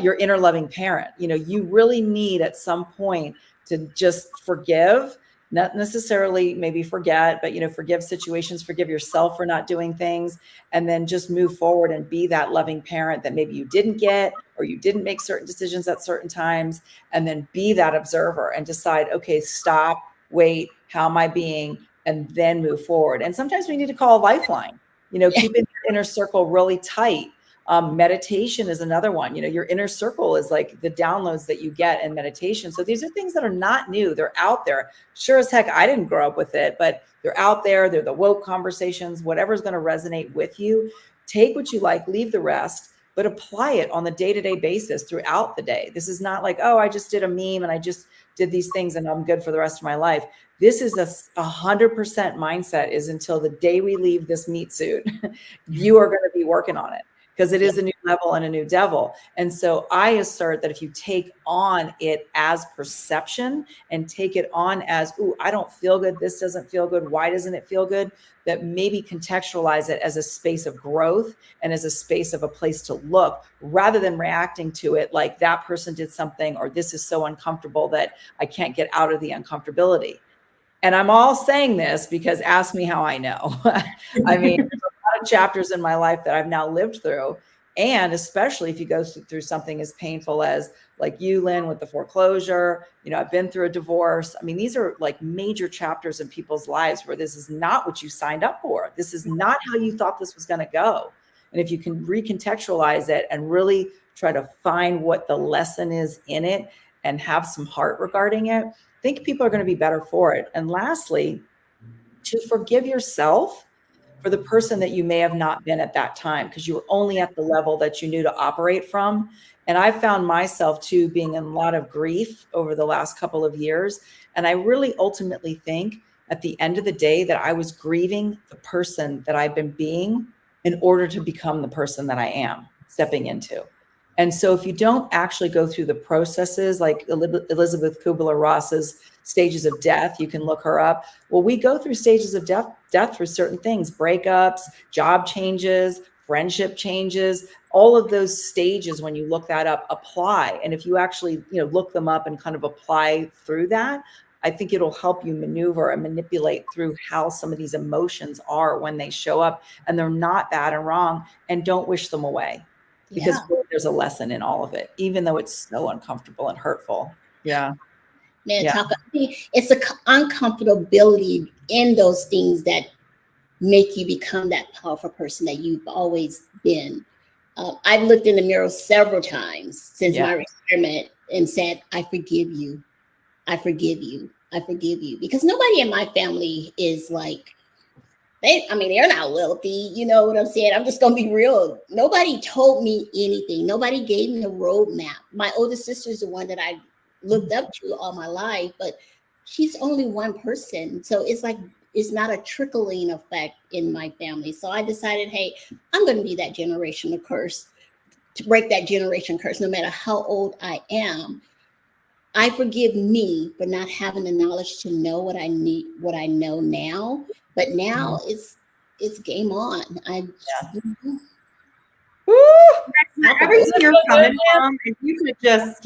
your inner loving parent. You know, you really need at some point to just forgive, not necessarily maybe forget, but, you know, forgive situations, forgive yourself for not doing things, and then just move forward and be that loving parent that maybe you didn't get, or you didn't make certain decisions at certain times, and then be that observer and decide, okay, stop, wait, how am I being, and then move forward. And sometimes we need to call a lifeline, you know, keeping your inner circle really tight. Meditation is another one. You know, your inner circle is like the downloads that you get in meditation. So these are things that are not new. They're out there. Sure as heck, I didn't grow up with it, but they're out there. They're the woke conversations, whatever's going to resonate with you. Take what you like, leave the rest, but apply it on the day-to-day basis throughout the day. This is not like, oh, I just did a meme and I just did these things and I'm good for the rest of my life. This is 100% mindset is until the day we leave this meat suit, you are going to be working on it. Because it is a new level and a new devil. And so I assert that if you take on it as perception and take it on as, ooh, I don't feel good. This doesn't feel good. Why doesn't it feel good? That maybe contextualize it as a space of growth and as a space of a place to look, rather than reacting to it like that person did something, or this is so uncomfortable that I can't get out of the uncomfortability. And I'm all saying this because ask me how I know. I mean, there's a lot of chapters in my life that I've now lived through. And especially if you go through something as painful as like you, Lynne, with the foreclosure, you know, I've been through a divorce. I mean, these are like major chapters in people's lives where this is not what you signed up for. This is not how you thought this was going to go. And if you can recontextualize it and really try to find what the lesson is in it and have some heart regarding it, I think people are going to be better for it. And lastly, to forgive yourself for the person that you may have not been at that time, because you were only at the level that you knew to operate from. And I found myself too being in a lot of grief over the last couple of years. And I really ultimately think at the end of the day that I was grieving the person that I've been being in order to become the person that I am stepping into. And so if you don't actually go through the processes like Elizabeth Kubler-Ross's stages of death, you can look her up. Well, we go through stages of death for certain things, breakups, job changes, friendship changes, all of those stages. When you look that up, apply. And if you actually, you know, look them up and kind of apply through that, I think it'll help you maneuver and manipulate through how some of these emotions are when they show up, and they're not bad and wrong, and don't wish them away. Because there's a lesson in all of it, even though it's so uncomfortable and hurtful. Yeah. Man, it's the uncomfortability in those things that make you become that powerful person that you've always been. I've looked in the mirror several times since my retirement and said, I forgive you. I forgive you. I forgive you. Because nobody in my family is like, they're not wealthy. You know what I'm saying? I'm just going to be real. Nobody told me anything. Nobody gave me a roadmap. My oldest sister is the one that I looked up to all my life, but she's only one person. So it's like, it's not a trickling effect in my family. So I decided, hey, I'm going to be that generational curse, to break that generation curse, no matter how old I am. I forgive me for not having the knowledge to know what I need, what I know now. But now it's game on. Woo! Everything you're coming from, if you could just,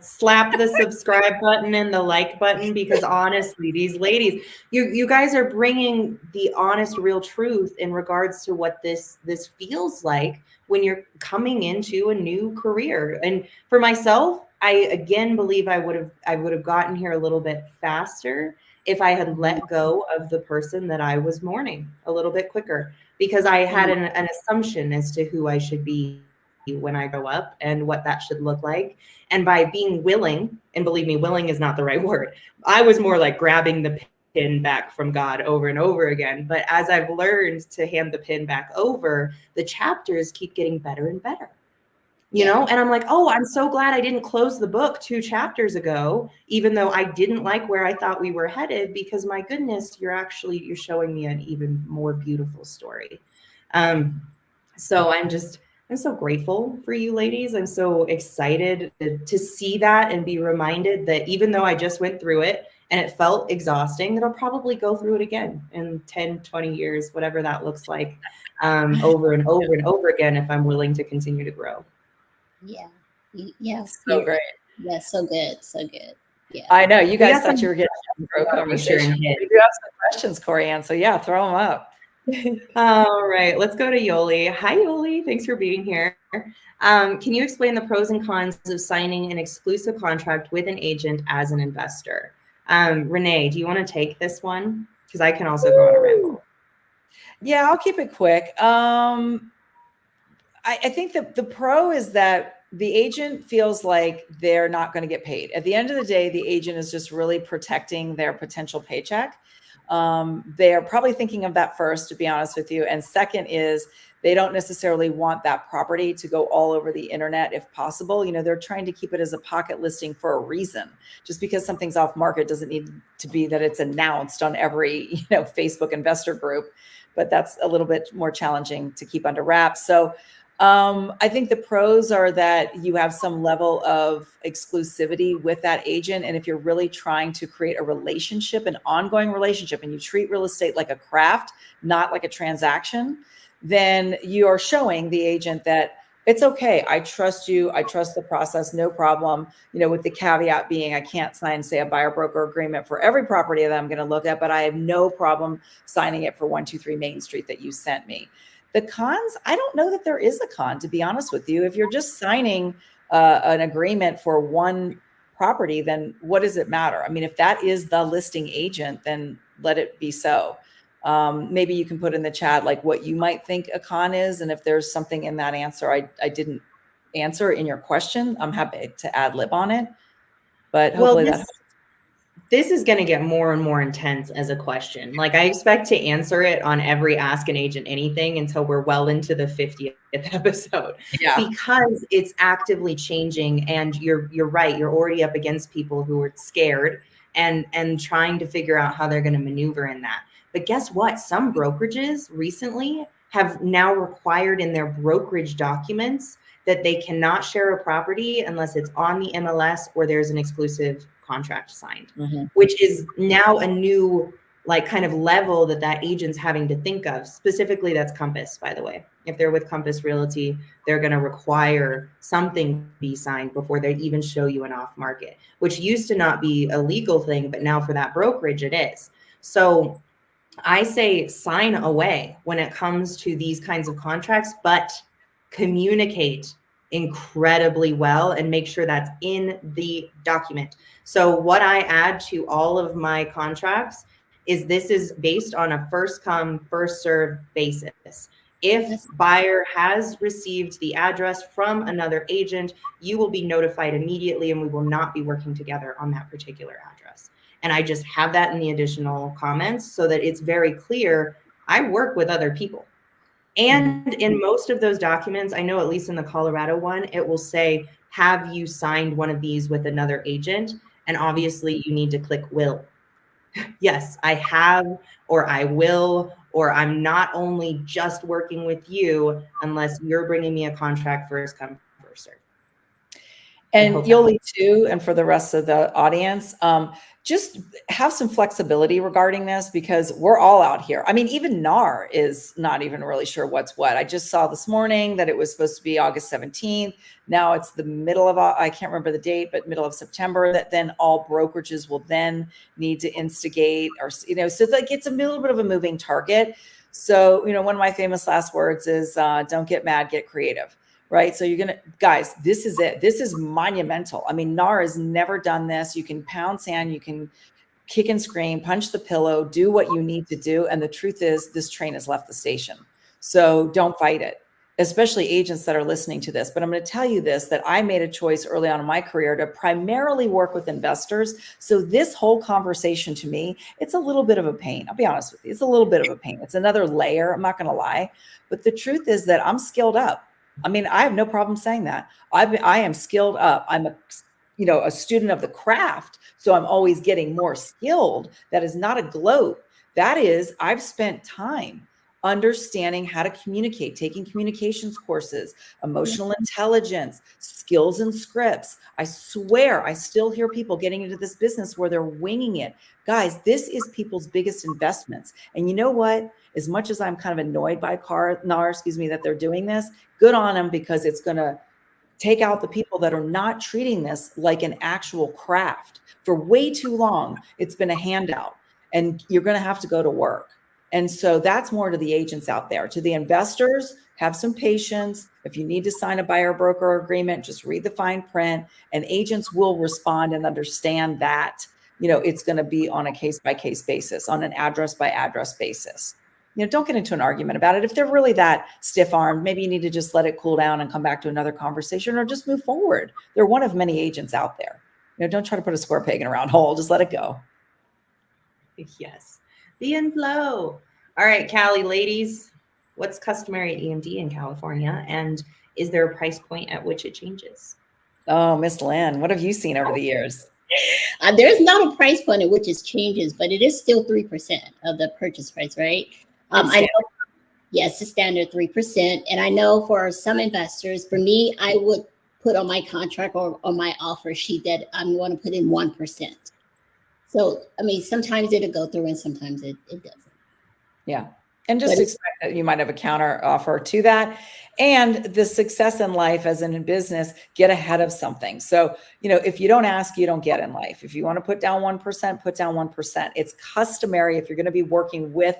slap the subscribe button and the like button, because honestly, these ladies, you guys are bringing the honest, real truth in regards to what this feels like when you're coming into a new career. And for myself, I again believe I would have gotten here a little bit faster if I had let go of the person that I was mourning a little bit quicker, because I had an assumption as to who I should be when I grow up and what that should look like. And by being willing, and believe me, willing is not the right word. I was more like grabbing the pin back from God over and over again. But as I've learned to hand the pin back over, the chapters keep getting better and better. And I'm like, oh, I'm so glad I didn't close the book 2 chapters ago, even though I didn't like where I thought we were headed, because my goodness, you're showing me an even more beautiful story. So I'm so grateful for you ladies. I'm so excited to see that and be reminded that even though I just went through it and it felt exhausting, that I'll probably go through it again in 10, 20 years, whatever that looks like, over and over and over again, if I'm willing to continue to grow. Yeah. Yes. So great. Yeah. So good. So good. Yeah. I know you guys thought you were getting a grow conversation. We do have some questions, Corianne. So yeah, throw them up. All right, let's go to Yoli. Hi, Yoli. Thanks for being here. Can you explain the pros and cons of signing an exclusive contract with an agent as an investor? Renee, do you want to take this one? Because I can also go on a ramble. Yeah, I'll keep it quick. I think the pro is that the agent feels like they're not going to get paid. At the end of the day, the agent is just really protecting their potential paycheck. They're probably thinking of that first, to be honest with you. And second is they don't necessarily want that property to go all over the internet if possible. They're trying to keep it as a pocket listing for a reason. Just because something's off market doesn't need to be that it's announced on every, Facebook investor group, but that's a little bit more challenging to keep under wraps. So I think the pros are that you have some level of exclusivity with that agent. And if you're really trying to create a relationship, an ongoing relationship, and you treat real estate like a craft, not like a transaction, then you are showing the agent that it's okay. I trust you. I trust the process. No problem. With the caveat being I can't sign, say, a buyer broker agreement for every property that I'm going to look at, but I have no problem signing it for 123 Main Street that you sent me. The cons, I don't know that there is a con, to be honest with you. If you're just signing an agreement for one property, then what does it matter? I mean, if that is the listing agent, then let it be so. Maybe you can put in the chat like what you might think a con is. And if there's something in that answer I didn't answer in your question, I'm happy to ad lib on it. But hopefully this is going to get more and more intense as a question. Like I expect to answer it on every Ask an Agent Anything until we're well into the 50th episode, because it's actively changing. And you're right. You're already up against people who are scared and trying to figure out how they're going to maneuver in that. But guess what? Some brokerages recently have now required in their brokerage documents that they cannot share a property unless it's on the MLS or there's an exclusive contract signed, which is now a new kind of level that agent's having to think of. Specifically, that's Compass, by the way. If they're with Compass Realty, they're going to require something be signed before they even show you an off market, which used to not be a legal thing, but now for that brokerage, it is. So I say sign away when it comes to these kinds of contracts, but communicate incredibly well and make sure that's in the document. So what I add to all of my contracts is this is based on a first come, first serve basis. If buyer has received the address from another agent, you will be notified immediately and we will not be working together on that particular address. And I just have that in the additional comments so that it's very clear I work with other people. And in most of those documents, I know at least in the Colorado one, it will say, have you signed one of these with another agent? And obviously you need to click will. Yes, I have, or I will, or I'm not only just working with you unless you're bringing me a contract first come, first serve. And hope that Yoli too, and for the rest of the audience, just have some flexibility regarding this because we're all out here. I mean, even NAR is not even really sure what's what. I just saw this morning that it was supposed to be August 17th. Now it's the middle of, I can't remember the date, but middle of September, that then all brokerages will then need to instigate or, so like it's a little bit of a moving target. So, one of my famous last words is don't get mad, get creative. Right. So guys, this is it. This is monumental. I mean, NAR has never done this. You can pound sand, you can kick and scream, punch the pillow, do what you need to do. And the truth is this train has left the station. So don't fight it, especially agents that are listening to this. But I'm going to tell you this, that I made a choice early on in my career to primarily work with investors. So this whole conversation to me, it's a little bit of a pain. I'll be honest with you. It's a little bit of a pain. It's another layer. I'm not going to lie. But the truth is that I'm skilled up. I mean, I have no problem saying that. I am skilled up. I'm a student of the craft. So I'm always getting more skilled. That is not a gloat. That is, I've spent time understanding how to communicate, taking communications courses, emotional intelligence, skills and scripts. I swear, I still hear people getting into this business where they're winging it. Guys, this is people's biggest investments. And you know what? As much as I'm kind of annoyed by NAR, that they're doing this, good on them, because it's going to take out the people that are not treating this like an actual craft. For way too long, it's been a handout, and you're going to have to go to work. And so that's more to the agents out there. To the investors, have some patience. If you need to sign a buyer broker agreement, just read the fine print, and agents will respond and understand that, it's going to be on a case by case basis, on an address by address basis. Don't get into an argument about it. If they're really that stiff armed, maybe you need to just let it cool down and come back to another conversation, or just move forward. They're one of many agents out there. Don't try to put a square peg in a round hole. Just let it go. Yes. The inflow. All right, Cali ladies, what's customary at EMD in California? And is there a price point at which it changes? Oh, Miss Lynne, what have you seen over the years? There's not a price point at which it changes, but it is still 3% of the purchase price, right? I know, yes, it's standard 3%. And I know for some investors, for me, I would put on my contract or on my offer sheet that I'm going to put in 1%. So, I mean, sometimes it'll go through and sometimes it doesn't. Yeah. And just expect that you might have a counter offer to that. And the success in life, as in business, get ahead of something. So, if you don't ask, you don't get in life. If you want to put down 1%, put down 1%. It's customary, if you're going to be working with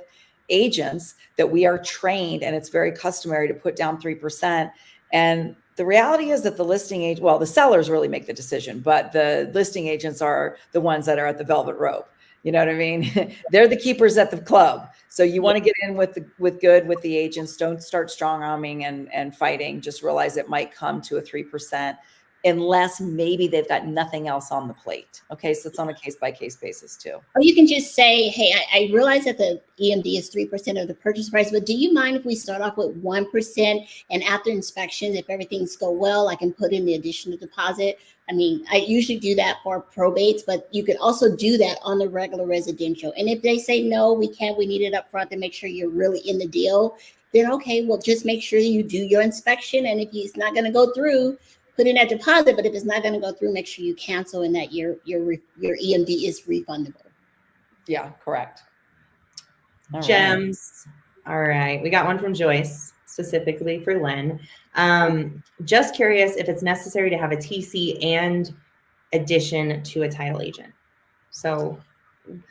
agents, that we are trained, and it's very customary to put down 3%. And the reality is that the sellers really make the decision, but the listing agents are the ones that are at the velvet rope. You know what I mean? They're the keepers at the club. So you want to get in with the agents. Don't start strong arming and fighting. Just realize it might come to a 3%, unless maybe they've got nothing else on the plate. Okay. So it's on a case by case basis too. Or you can just say, hey, I realize that the EMD is 3% of the purchase price, but do you mind if we start off with 1%? And after inspections, if everything's go well, I can put in the additional deposit. I mean, I usually do that for probates, but you can also do that on the regular residential. And if they say, no, we can't, we need it up front to make sure you're really in the deal, then okay, well, just make sure you do your inspection. And if it's not going to go through, put in that deposit. But if it's not going to go through, make sure you cancel and that your EMD is refundable. Yeah, correct. All Gems. Right. All right. We got one from Joyce, specifically for Lynne. Just curious if it's necessary to have a TC and addition to a title agent. So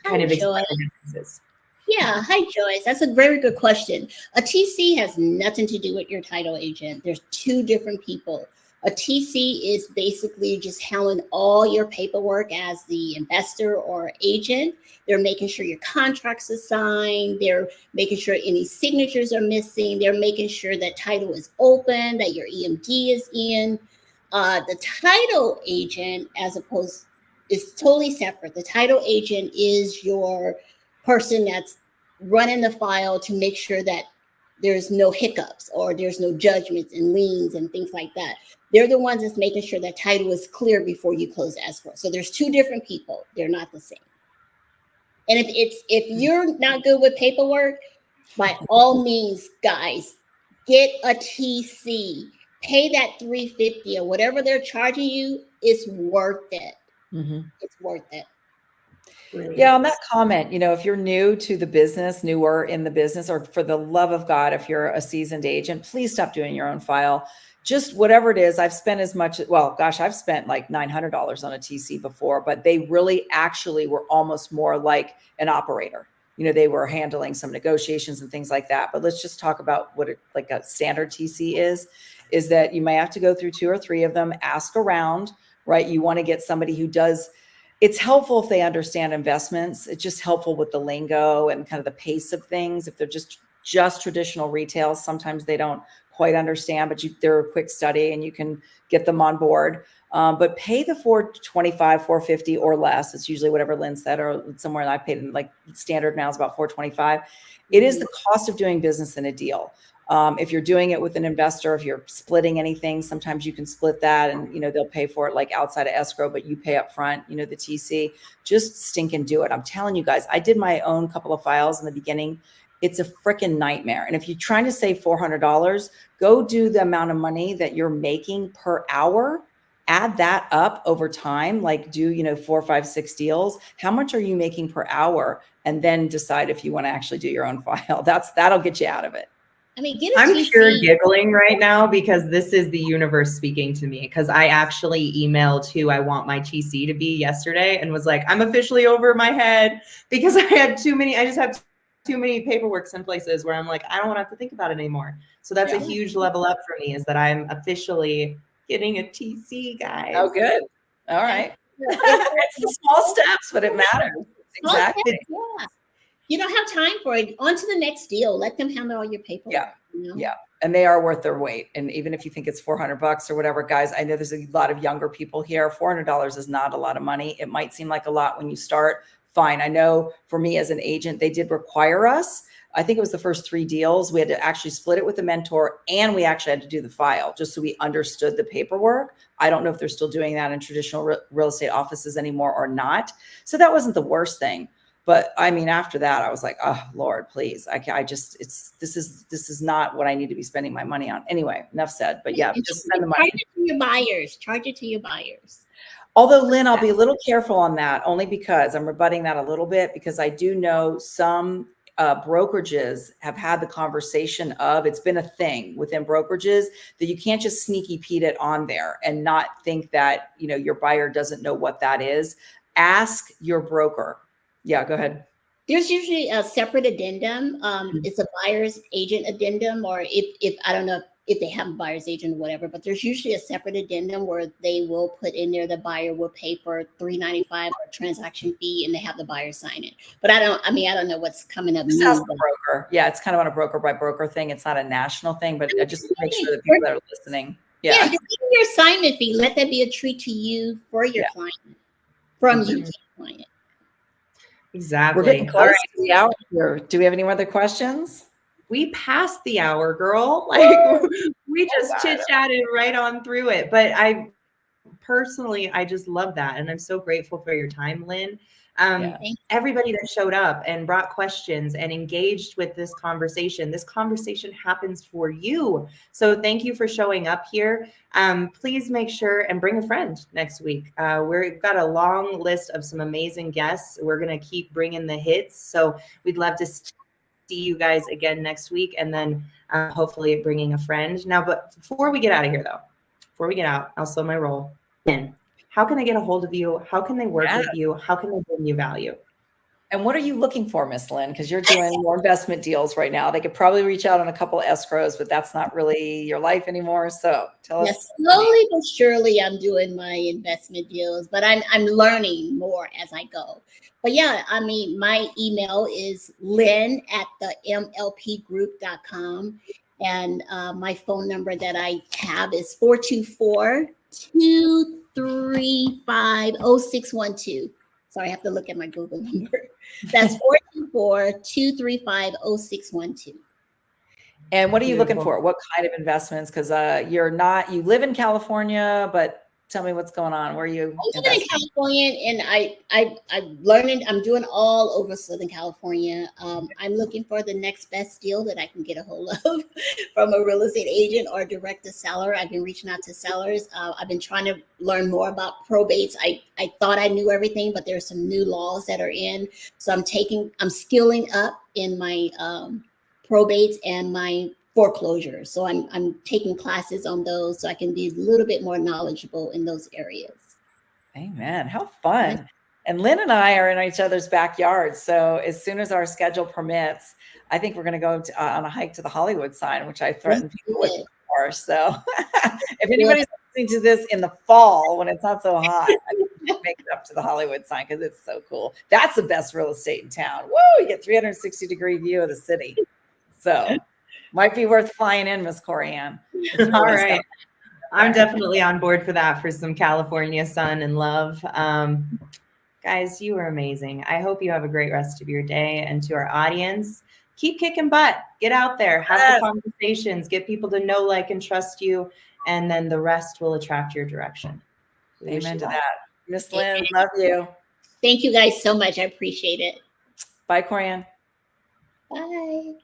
kind of explain the differences. Yeah. Hi, Joyce. That's a very good question. A TC has nothing to do with your title agent. There's two different people. A TC is basically just handling all your paperwork as the investor or agent. They're making sure your contracts are signed. They're making sure any signatures are missing. They're making sure that title is open, that your EMD is in. The title agent, is totally separate. The title agent is your person that's running the file to make sure that there's no hiccups or there's no judgments and liens and things like that. They're the ones that's making sure that title is clear before you close escrow. So there's two different people. They're not the same. And if you're not good with paperwork, by all means, guys, get a TC. pay that $350 or whatever they're charging you. It's worth it. Mm-hmm. It's worth it. Really Yeah, on is. that comment, if you're new to the business, newer in the business, or for the love of God, if you're a seasoned agent, please stop doing your own file. Just whatever it is, I've spent I've spent like $900 on a TC before, but they really actually were almost more like an operator. They were handling some negotiations and things like that. But let's just talk about what like a standard TC is that you may have to go through 2 or 3 of them, ask around, right? You want to get somebody who does. It's helpful if they understand investments. It's just helpful with the lingo and kind of the pace of things. If they're just traditional retail, sometimes they don't quite understand, but they're a quick study and you can get them on board. But pay the $425, $450 or less. It's usually whatever Lynne said, or somewhere I paid in, like standard now is about $425. It is the cost of doing business in a deal. If you're doing it with an investor, if you're splitting anything, sometimes you can split that and, they'll pay for it like outside of escrow, but you pay up front, the TC. Just stink and do it. I'm telling you guys, I did my own couple of files in the beginning. It's a freaking nightmare. And if you're trying to save $400, go do the amount of money that you're making per hour. Add that up over time, like do, 4, 5, 6 deals. How much are you making per hour? And then decide if you want to actually do your own file. That'll get you out of it. I mean, get a I'm TC. pure giggling right now because this is the universe speaking to me, because I actually emailed who I want my TC to be yesterday and was like, I'm officially over my head because I just have too many paperworks in places where I'm like, I don't want to have to think about it anymore. So that's a huge level up for me, is that I'm officially getting a TC, guys. Oh, good. All right. It's the small steps, but it matters. Exactly. Yeah. You don't have time for it. On to the next deal. Let them handle all your paperwork. Yeah. Yeah. And they are worth their weight. And even if you think it's $400 or whatever, guys, I know there's a lot of younger people here. $400 is not a lot of money. It might seem like a lot when you start. Fine. I know for me as an agent, they did require us. I think it was the first 3 deals. We had to actually split it with a mentor, and we actually had to do the file just so we understood the paperwork. I don't know if they're still doing that in traditional real estate offices anymore or not. So that wasn't the worst thing. But I mean, after that, I was like, oh, Lord, please. This is not what I need to be spending my money on. Anyway, enough said. But yeah, just spend the money. Charge it to your buyers. Charge it to your buyers. Although, Lynne, I'll be a little careful on that, only because I'm rebutting that a little bit, because I do know some brokerages have had the conversation of, it's been a thing within brokerages that you can't just sneaky Pete it on there and not think that, your buyer doesn't know what that is. Ask your broker. Yeah, go ahead. There's usually a separate addendum. It's a buyer's agent addendum, or if I don't know if they have a buyer's agent or whatever, but there's usually a separate addendum where they will put in there the buyer will pay for $395 or a transaction fee, and they have the buyer sign it. But I don't know what's coming up. Just ask the broker. Yeah, it's kind of on a broker by broker thing. It's not a national thing, but I just make sure that people that are listening. Yeah, just give your assignment fee. Let that be a treat to you for your client, from you to your client. Exactly. We're getting close to the hour here. Do we have any other questions? We passed the hour, girl. Like we just chit-chatted right on through it. But I just love that. And I'm so grateful for your time, Lynne. Everybody that showed up and brought questions and engaged with this conversation happens for you. So thank you for showing up here. Please make sure and bring a friend next week. We've got a long list of some amazing guests. We're going to keep bringing the hits. So we'd love to see you guys again next week, and then hopefully bringing a friend. Now, but before we get out of here, I'll slow my roll. Lynne, how can they get a hold of you? How can they work with you? How can they bring you value? And what are you looking for, Miss Lynne? Because you're doing more investment deals right now. They could probably reach out on a couple of escrows, but that's not really your life anymore. So tell us. Slowly but surely, I'm doing my investment deals, but I'm learning more as I go. But yeah, I mean, my email is lynne@themlpgroup.com. And my phone number that I have is 424-235-0612. Sorry, I have to look at my Google number. That's 424-235-0612. And what are you looking for? What kind of investments? Because you live in California, but tell me what's going on. Where are you I'm living in California, and I'm learning. I'm doing all over Southern California. I'm looking for the next best deal that I can get a hold of from a real estate agent or direct to seller. I've been reaching out to sellers. I've been trying to learn more about probates. I thought I knew everything, but there's some new laws that are in. So I'm skilling up in my probates and my foreclosures. So I'm taking classes on those so I can be a little bit more knowledgeable in those areas. Amen. How fun. And Lynn and I are in each other's backyard. So as soon as our schedule permits, I think we're going to go on a hike to the Hollywood sign, which I threatened people with before. So if anybody's listening to this in the fall when it's not so hot, I think make it up to the Hollywood sign because it's so cool. That's the best real estate in town. Woo! You get 360-degree view of the city. So might be worth flying in, Miss Corianne. All right. I'm definitely on board for that, for some California sun and love. Guys, you are amazing. I hope you have a great rest of your day. And to our audience, keep kicking butt. Get out there. Have the conversations. Get people to know, like, and trust you. And then the rest will attract your direction. Amen to that. Miss Lynn, love you. Thank you guys so much. I appreciate it. Bye, Corianne. Bye.